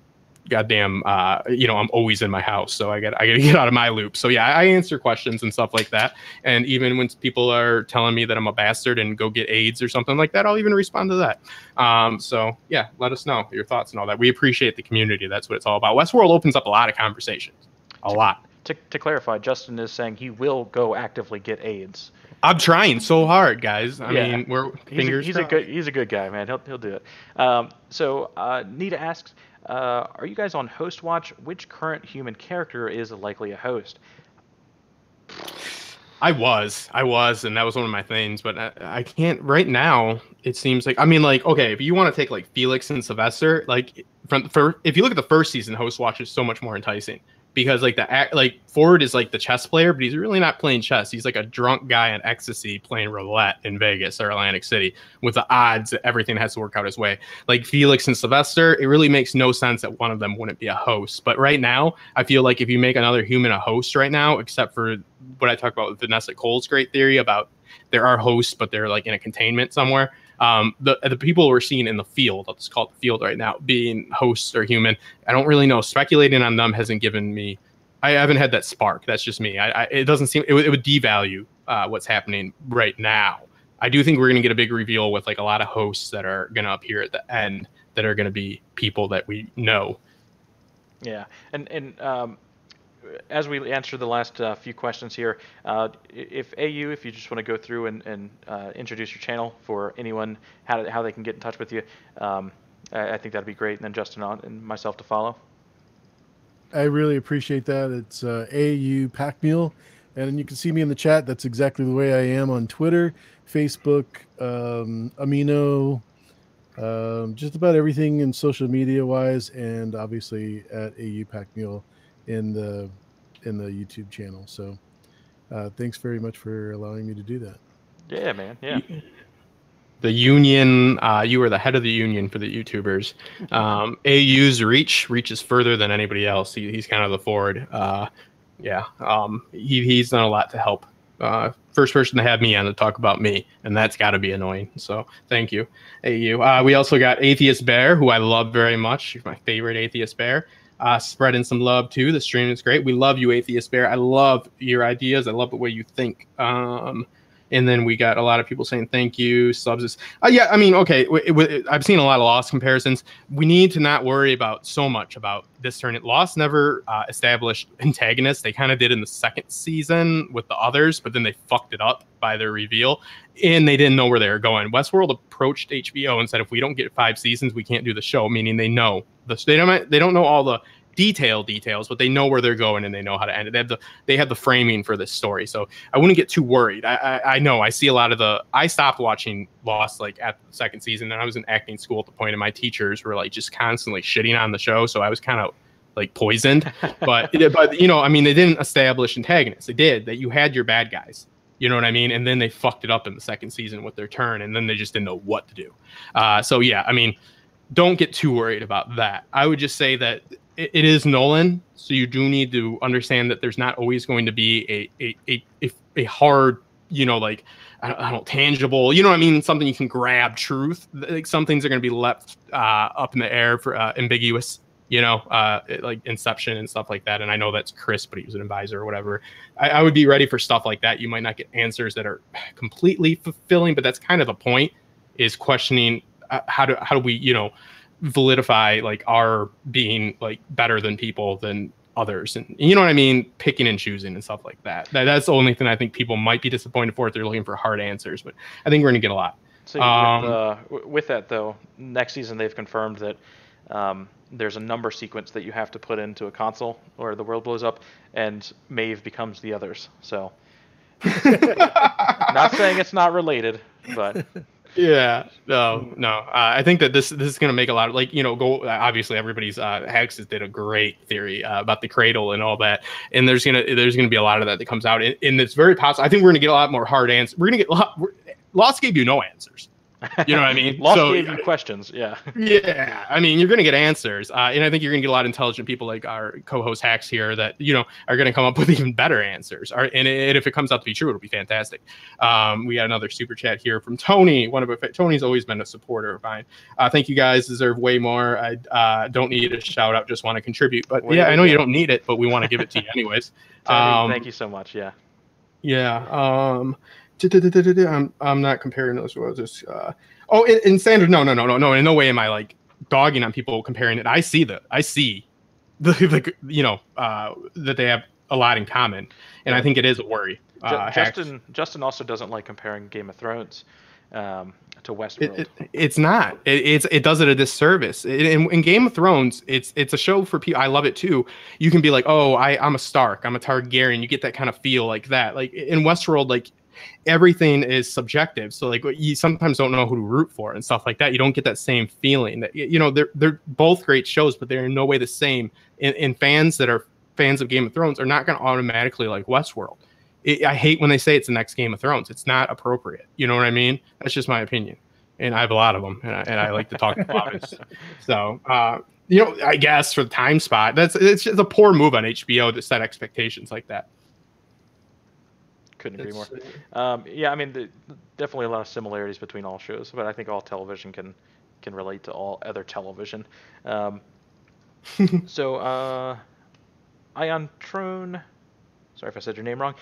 goddamn, you know, I'm always in my house, so I gotta get out of my loop. So yeah, I answer questions and stuff like that. And even when people are telling me that I'm a bastard and go get AIDS or something like that, I'll even respond to that. So yeah, let us know your thoughts and all that. We appreciate the community. That's what it's all about. Westworld opens up a lot of conversations. A lot. To clarify, Justin is saying he will go actively get AIDS. I'm trying so hard, guys. I mean, he's a good guy, man. He'll do it. So Nita asks, are you guys on Host Watch? Which current human character is likely a host? I was, and that was one of my things. But I can't right now. It seems like, I mean, like, okay, if you want to take like Felix and Sylvester, like if you look at the first season, Host Watch is so much more enticing because like Ford is like the chess player, but he's really not playing chess. He's like a drunk guy on ecstasy playing roulette in Vegas or Atlantic City with the odds that everything has to work out his way. Like Felix and Sylvester, it really makes no sense that one of them wouldn't be a host. But right now, I feel like if you make another human a host right now, except for what I talked about with Vanessa Cole's great theory about there are hosts, but they're like in a containment somewhere. The people we're seeing in the field, let's call it the field right now, being hosts or human, I don't really know. Speculating on them hasn't given me, I haven't had that spark. That's just me. It doesn't seem, it would devalue what's happening right now. I do think we're going to get a big reveal with like a lot of hosts that are going to appear at the end that are going to be people that we know. Yeah, and as we answer the last few questions here, if you just want to go through and introduce your channel for anyone, how they can get in touch with you, I think that'd be great. And then Justin and myself to follow. I really appreciate that. It's AU Packmule, and you can see me in the chat. That's exactly the way I am on Twitter, Facebook, Amino, just about everything in social media wise, and obviously at AU Packmule in the YouTube channel. So thanks very much for allowing me to do that. Yeah, man. Yeah. The union, you are the head of the union for the YouTubers. AU's reaches further than anybody else. He's kind of the Ford. He's done a lot to help. First person to have me on to talk about me, and that's got to be annoying. So thank you, AU. We also got Atheist Bear, who I love very much. He's my favorite Atheist Bear. Spreading some love too. The stream is great. We love you, Atheist Bear. I love your ideas. I love the way you think. And then we got a lot of people saying thank you. Subs is, yeah, I mean, okay. I've seen a lot of Lost comparisons. We need to not worry about so much about this turn. Lost never established antagonists. They kind of did in the second season with the others, but then they fucked it up by their reveal, and they didn't know where they were going. Westworld approached HBO and said, if we don't get 5 seasons, we can't do the show. Meaning they know they don't know all the details, but they know where they're going and they know how to end it. They have the framing for this story, so I wouldn't get too worried. I know I see a lot of I stopped watching Lost like at the second season, and I was in acting school at the point, and my teachers were like just constantly shitting on the show, so I was kind of like poisoned. but you know, I mean, they didn't establish antagonists. They did that. You had your bad guys. You know what I mean? And then they fucked it up in the second season with their turn, and then they just didn't know what to do. So yeah, I mean, don't get too worried about that. I would just say that it is Nolan, so you do need to understand that there's not always going to be a hard, you know, like I don't know, tangible, you know what I mean, something you can grab truth. Like some things are going to be left up in the air for ambiguous, you know, like Inception and stuff like that. And I know that's Chris, but he was an advisor or whatever. I would be ready for stuff like that. You might not get answers that are completely fulfilling, but that's kind of the point, is questioning how do we, you know, validify like our being like better than people than others, and you know what I mean, picking and choosing and stuff like that. That's the only thing I think people might be disappointed for if they're looking for hard answers, but I think we're gonna get a lot. So with that though, next season they've confirmed that there's a number sequence that you have to put into a console or the world blows up, and Maeve becomes the others. So not saying it's not related, but yeah, no. I think that this is going to make a lot of, like, you know, obviously everybody's Haxes did a great theory about the cradle and all that, and there's gonna be a lot of that comes out, and it's very possible. I think we're gonna get a lot more hard answers. We're gonna get Lost gave you no answers. You know what I mean? Lost gave you questions. Yeah. Yeah. I mean, you're going to get answers. And I think you're going to get a lot of intelligent people like our co-host Hax here that, you know, are going to come up with even better answers. And if it comes out to be true, it'll be fantastic. We got another super chat here from Tony. Tony's always been a supporter of mine. Thank you guys. Deserve way more. I don't need a shout out. Just want to contribute. But yeah, I know you don't need it, but we want to give it to you anyways. Tony, thank you so much. Yeah. Yeah. I'm not comparing those. And Sandra, no, in no way am I like dogging on people comparing it. I see the you know, that they have a lot in common, and I think it is a worry. Justin also doesn't like comparing Game of Thrones to to Westworld. It's not. It does it a disservice. In Game of Thrones, it's a show for people. I love it too. You can be like, oh, I'm a Stark, I'm a Targaryen. You get that kind of feel like that. Like in Westworld, like everything is subjective. So like you sometimes don't know who to root for and stuff like that. You don't get that same feeling. That they're both great shows, but they're in no way the same. And fans that are fans of Game of Thrones are not going to automatically like Westworld. I hate when they say it's the next Game of Thrones. It's not appropriate. You know what I mean? That's just my opinion. And I have a lot of them, and I like to talk about it. So, I guess for the time spot, it's just a poor move on HBO to set expectations like that. Couldn't agree more. Yeah, I mean, definitely a lot of similarities between all shows, but I think all television can relate to all other television. So, Ion Trone, sorry if I said your name wrong.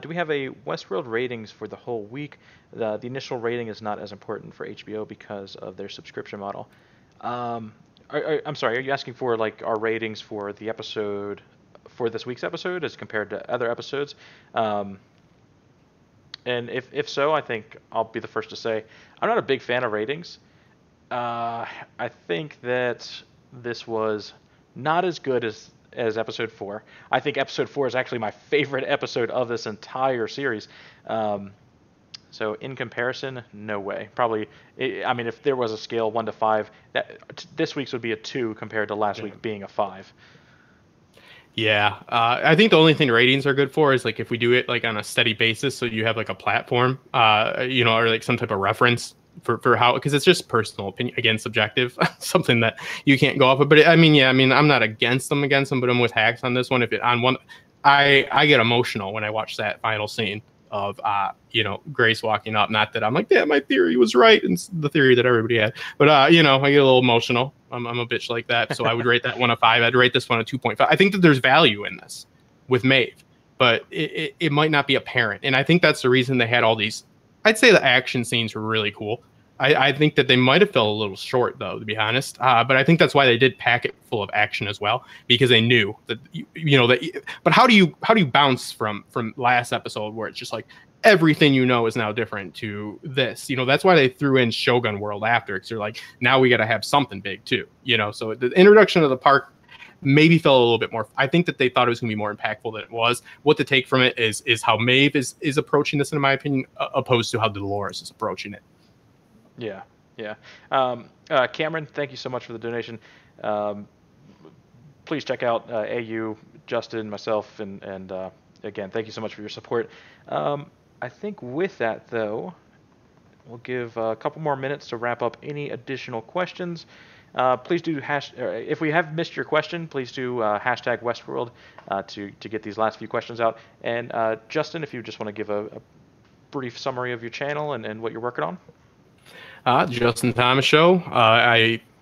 Do we have a Westworld ratings for the whole week? The initial rating is not as important for HBO because of their subscription model. I'm sorry, are you asking for like our ratings for the episode, for this week's episode as compared to other episodes? And if so, I think I'll be the first to say I'm not a big fan of ratings. I think that this was not as good as episode 4. I think episode 4 is actually my favorite episode of this entire series. So in comparison, no way. Probably, I mean, if there was a scale 1 to 5, this week's would be a 2 compared to last week being a 5. Yeah, I think the only thing ratings are good for is like if we do it like on a steady basis, so you have like a platform, or like some type of reference for how, because it's just personal opinion, again, subjective, something that you can't go off of. But I'm not against them, but I'm with Hax on this one. If it on one, I get emotional when I watch that final scene of Grace walking up. Not that I'm like, yeah, my theory was right, and the theory that everybody had, but I get a little emotional. I'm a bitch like that, so I would rate that one a 5. I'd rate this one a 2.5. I think that there's value in this with Maeve, but it might not be apparent, and I think that's the reason they had all these. I'd say the action scenes were really cool. I think that they might have fell a little short, though, to be honest. But I think that's why they did pack it full of action as well, because they knew that that. But how do you bounce from last episode where it's just like everything is now different to this? That's why they threw in Shogun World after, because they're like, now we got to have something big too. So the introduction of the park maybe fell a little bit more. I think that they thought it was going to be more impactful than it was. What to take from it is how Maeve is approaching this, in my opinion, opposed to how Dolores is approaching it. Yeah. Cameron, thank you so much for the donation. Please check out AU, Justin, myself, and again, thank you so much for your support. I think with that, though, we'll give a couple more minutes to wrap up any additional questions. Please do if we have missed your question, please do hashtag Westworld to get these last few questions out. And Justin, if you just want to give a brief summary of your channel and what you're working on. Justin Thomas Show.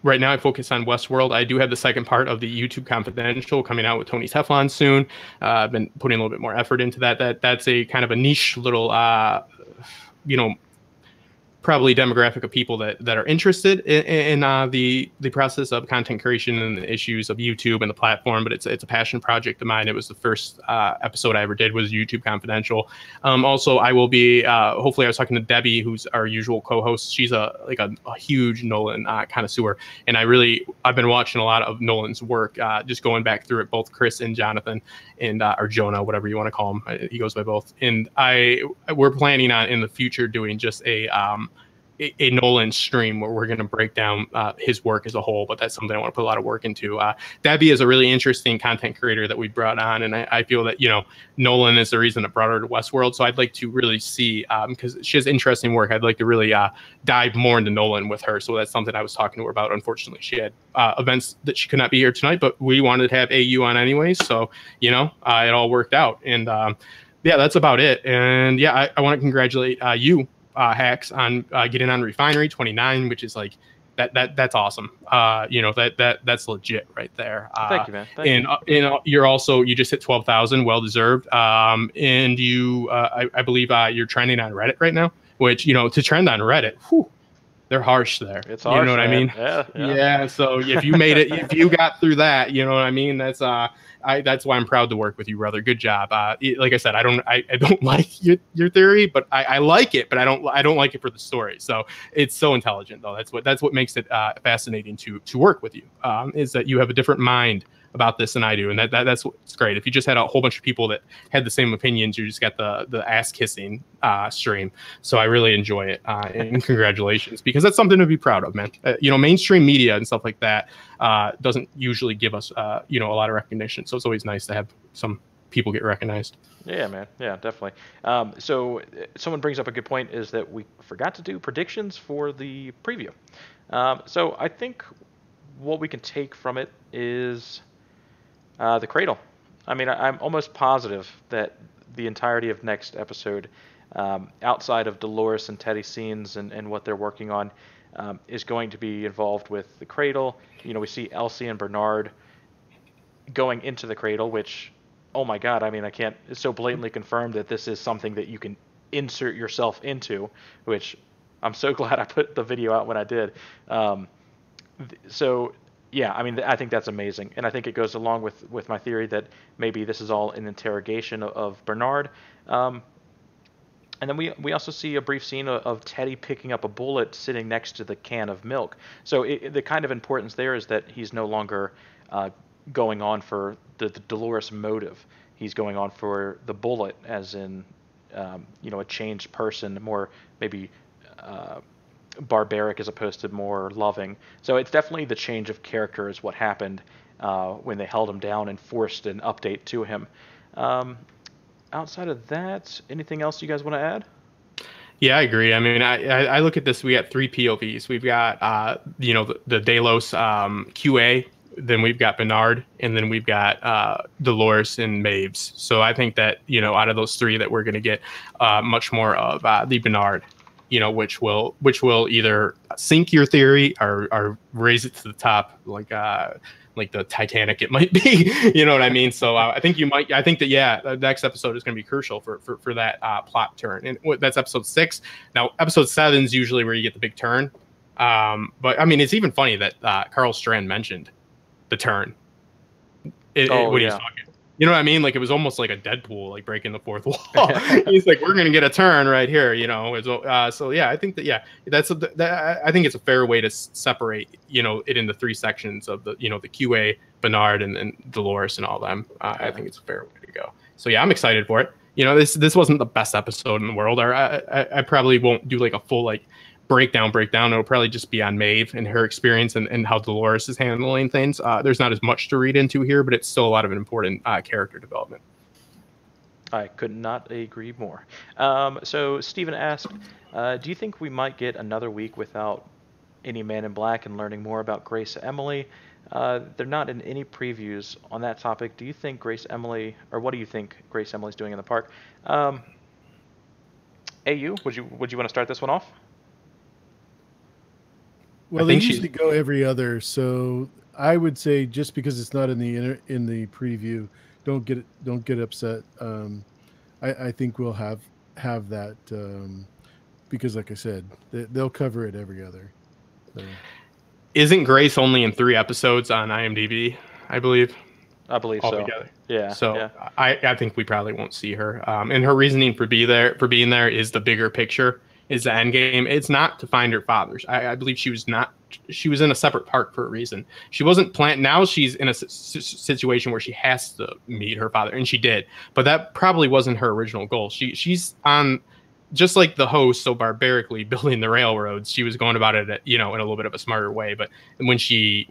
Right now I focus on Westworld. I do have the second part of the YouTube Confidential coming out with Tony Teflon soon. I've been putting a little bit more effort into that. That's a kind of a niche little, probably demographic of people that are interested in the process of content creation and the issues of YouTube and the platform. But it's a passion project of mine. It was the first episode I ever did was YouTube Confidential. Also, I will be hopefully I was talking to Debbie, who's our usual co-host. She's a huge Nolan connoisseur, and I've been watching a lot of Nolan's work, just going back through it, both Chris and Jonathan, and or Jonah, whatever you want to call him. He goes by both. And we're planning on in the future doing just a Nolan stream where we're going to break down his work as a whole, but that's something I want to put a lot of work into. Debbie is a really interesting content creator that we brought on, and I feel that Nolan is the reason that brought her to Westworld. So I'd like to really see, because she has interesting work, I'd like to really dive more into Nolan with her. So that's something I was talking to her about. Unfortunately, she had events that she could not be here tonight, but we wanted to have AU on anyways, so it all worked out. And yeah, that's about it. And yeah, I want to congratulate you, Hax, on getting on Refinery 29, which is like that's awesome. That's legit right there. Thank you, man. Thank you. You just hit 12,000, well deserved. And you, I believe you're trending on Reddit right now, which to trend on Reddit, they're harsh there. It's You harsh, know what I man. mean? Yeah. Yeah. So if you made it, if you got through that, you know what I mean? That's that's why I'm proud to work with you, brother. Good job. Like I said, I don't like your theory, but I like it, but I don't like it for the story. So it's so intelligent, though. That's what makes it fascinating to work with you. Is that you have a different mind about this than I do, and that's what's great. If you just had a whole bunch of people that had the same opinions, you just got the ass kissing stream. So I really enjoy it, and congratulations, because that's something to be proud of, man. Mainstream media and stuff like that doesn't usually give us a lot of recognition. So it's always nice to have some people get recognized. Yeah, man. Yeah, definitely. So someone brings up a good point, is that we forgot to do predictions for the preview. So I think what we can take from it is the cradle. I mean, I'm almost positive that the entirety of next episode, outside of Dolores and Teddy scenes and what they're working on, is going to be involved with the cradle. We see Elsie and Bernard going into the cradle, which, oh my God, I mean, it's so blatantly confirmed that this is something that you can insert yourself into, which I'm so glad I put the video out when I did. So yeah, I mean, I think that's amazing, and I think it goes along with my theory that maybe this is all an interrogation of Bernard. And then we also see a brief scene of Teddy picking up a bullet sitting next to the can of milk. So the kind of importance there is that he's no longer going on for the Dolores motive. He's going on for the bullet, as in a changed person, more maybe barbaric as opposed to more loving. So it's definitely the change of character is what happened when they held him down and forced an update to him. Outside of that, anything else you guys want to add? Yeah, I agree. I mean, I look at this. We got 3 POVs. We've got the Delos QA. Then we've got Bernard, and then we've got Dolores and Maeve's. So I think that out of those 3, that we're going to get much more of the Bernard. Which will either sink your theory or raise it to the top, like the Titanic it might be. You know what I mean? So I think that the next episode is going to be crucial for that plot turn, and that's episode 6. Now episode 7 is usually where you get the big turn, but I mean, it's even funny that Carl Strand mentioned the turn when he was talking. You know what I mean? Like, it was almost like a Deadpool, like breaking the fourth wall. He's like, we're going to get a turn right here, So, yeah, I think that, I think it's a fair way to separate, it into 3 sections of the QA, Bernard, and Dolores and all them. I think it's a fair way to go. So, yeah, I'm excited for it. This wasn't the best episode in the world. I probably won't do like a full, breakdown. It'll probably just be on Maeve and her experience and how Dolores is handling things. There's not as much to read into here, but it's still a lot of important character development. I could not agree more. So Stephen asked, do you think we might get another week without any Man in Black and learning more about Grace Emily? They're not in any previews on that topic. Do you think Grace Emily, or what do you think Grace Emily's doing in the park? AU, would you want to start this one off? Well, they usually go every other, so I would say just because it's not in the preview, don't get upset. I think we'll have that because, like I said, they'll cover it every other. So. Isn't Grace only in 3 episodes on IMDb? I believe so. Yeah. So yeah. I think we probably won't see her. And her reasoning for being there is the bigger picture. Is the end game. It's not to find her father. I believe she was in a separate park for a reason. She wasn't planned. Now she's in a situation where she has to meet her father, and she did. But that probably wasn't her original goal. She's on, just like the host, so barbarically building the railroads. She was going about it, in a little bit of a smarter way. But when she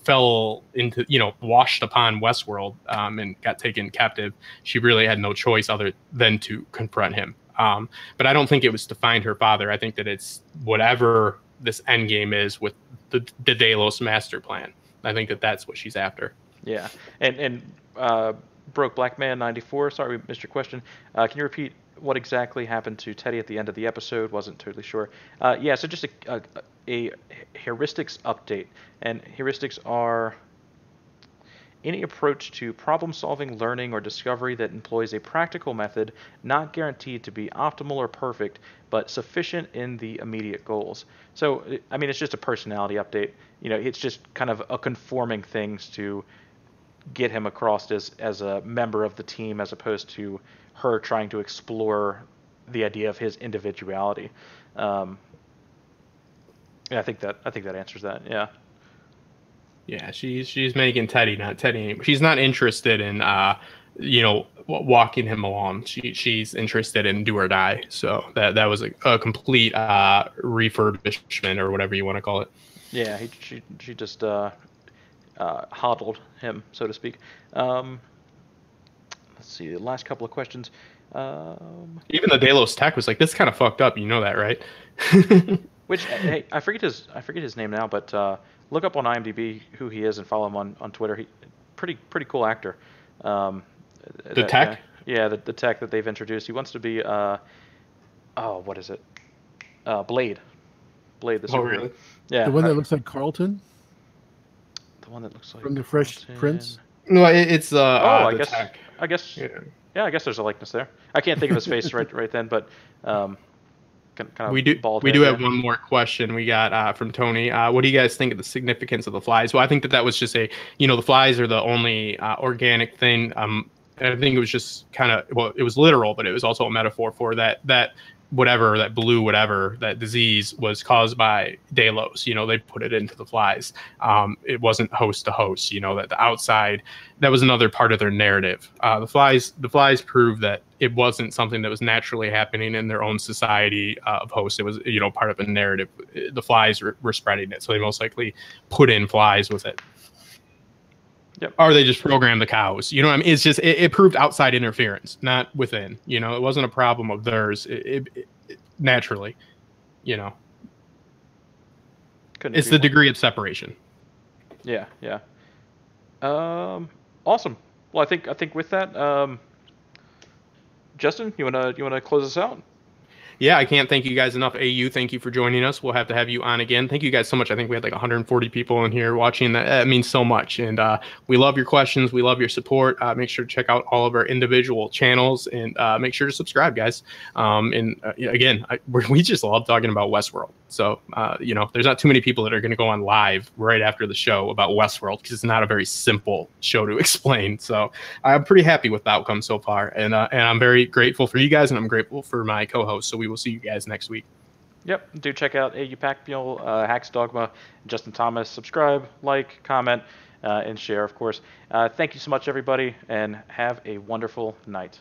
fell into, washed upon Westworld and got taken captive, she really had no choice other than to confront him. But I don't think it was to find her father. I think that it's whatever this end game is with the Delos master plan. I think that that's what she's after. Yeah. And Broke Black Man 94, sorry we missed your question. Can you repeat what exactly happened to Teddy at the end of the episode? Wasn't totally sure. Yeah, so just a heuristics update. And heuristics are any approach to problem-solving, learning, or discovery that employs a practical method, not guaranteed to be optimal or perfect, but sufficient in the immediate goals. So, I mean, it's just a personality update. You know, it's just kind of a conforming things to get him across as a member of the team, as opposed to her trying to explore the idea of his individuality. Yeah, I think that answers that. Yeah. Yeah, she's making Teddy, not Teddy anymore. She's not interested in walking him along. She's interested in do or die. So that was a complete refurbishment, or whatever you want to call it. Yeah, she just hodled him, so to speak. Let's see, the last couple of questions. Even the Delos tech was like, this kind of fucked up. You know that, right? Which, hey, I forget his name now, but look up on IMDb who he is and follow him on Twitter. He pretty cool actor. The tech? Yeah, the tech that they've introduced. He wants to be what is it? Blade. Blade the superhero. Really? Yeah. The one that looks like Carlton? The one that looks like from the Fresh Prince? No, it's I the guess tech. I guess Yeah. I guess there's a likeness there. I can't think of his face right then, but kind of we do have one more question we got from Tony. What do you guys think of the significance of the flies? Well, I think that was just the flies are the only organic thing. I think it was just kind of, well, it was literal, but it was also a metaphor for that that disease was caused by Delos. They put it into the flies. It wasn't host to host, that the outside, that was another part of their narrative. The flies proved that it wasn't something that was naturally happening in their own society of hosts. It was, part of a narrative. The flies were spreading it. So they most likely put in flies with it. Yep. Or they just programmed the cows. You know what I mean? It's just, it proved outside interference, not within. It wasn't a problem of theirs. It naturally, it's the degree of separation. Yeah. Awesome. Well, I think with that, Justin, you wanna close us out? Yeah, I can't thank you guys enough. AU, thank you for joining us. We'll have to have you on again. Thank you guys so much. I think we had like 140 people in here watching. That means so much. And we love your questions. We love your support. Make sure to check out all of our individual channels and make sure to subscribe, guys. Again, we just love talking about Westworld. So, there's not too many people that are going to go on live right after the show about Westworld because it's not a very simple show to explain. So I'm pretty happy with the outcome so far. And I'm very grateful for you guys, and I'm grateful for my co-host. So we will see you guys next week. Yep. Do check out Au Packmule, HaxDogma, Justin Thomas. Subscribe, like, comment, and share, of course. Thank you so much, everybody, and have a wonderful night.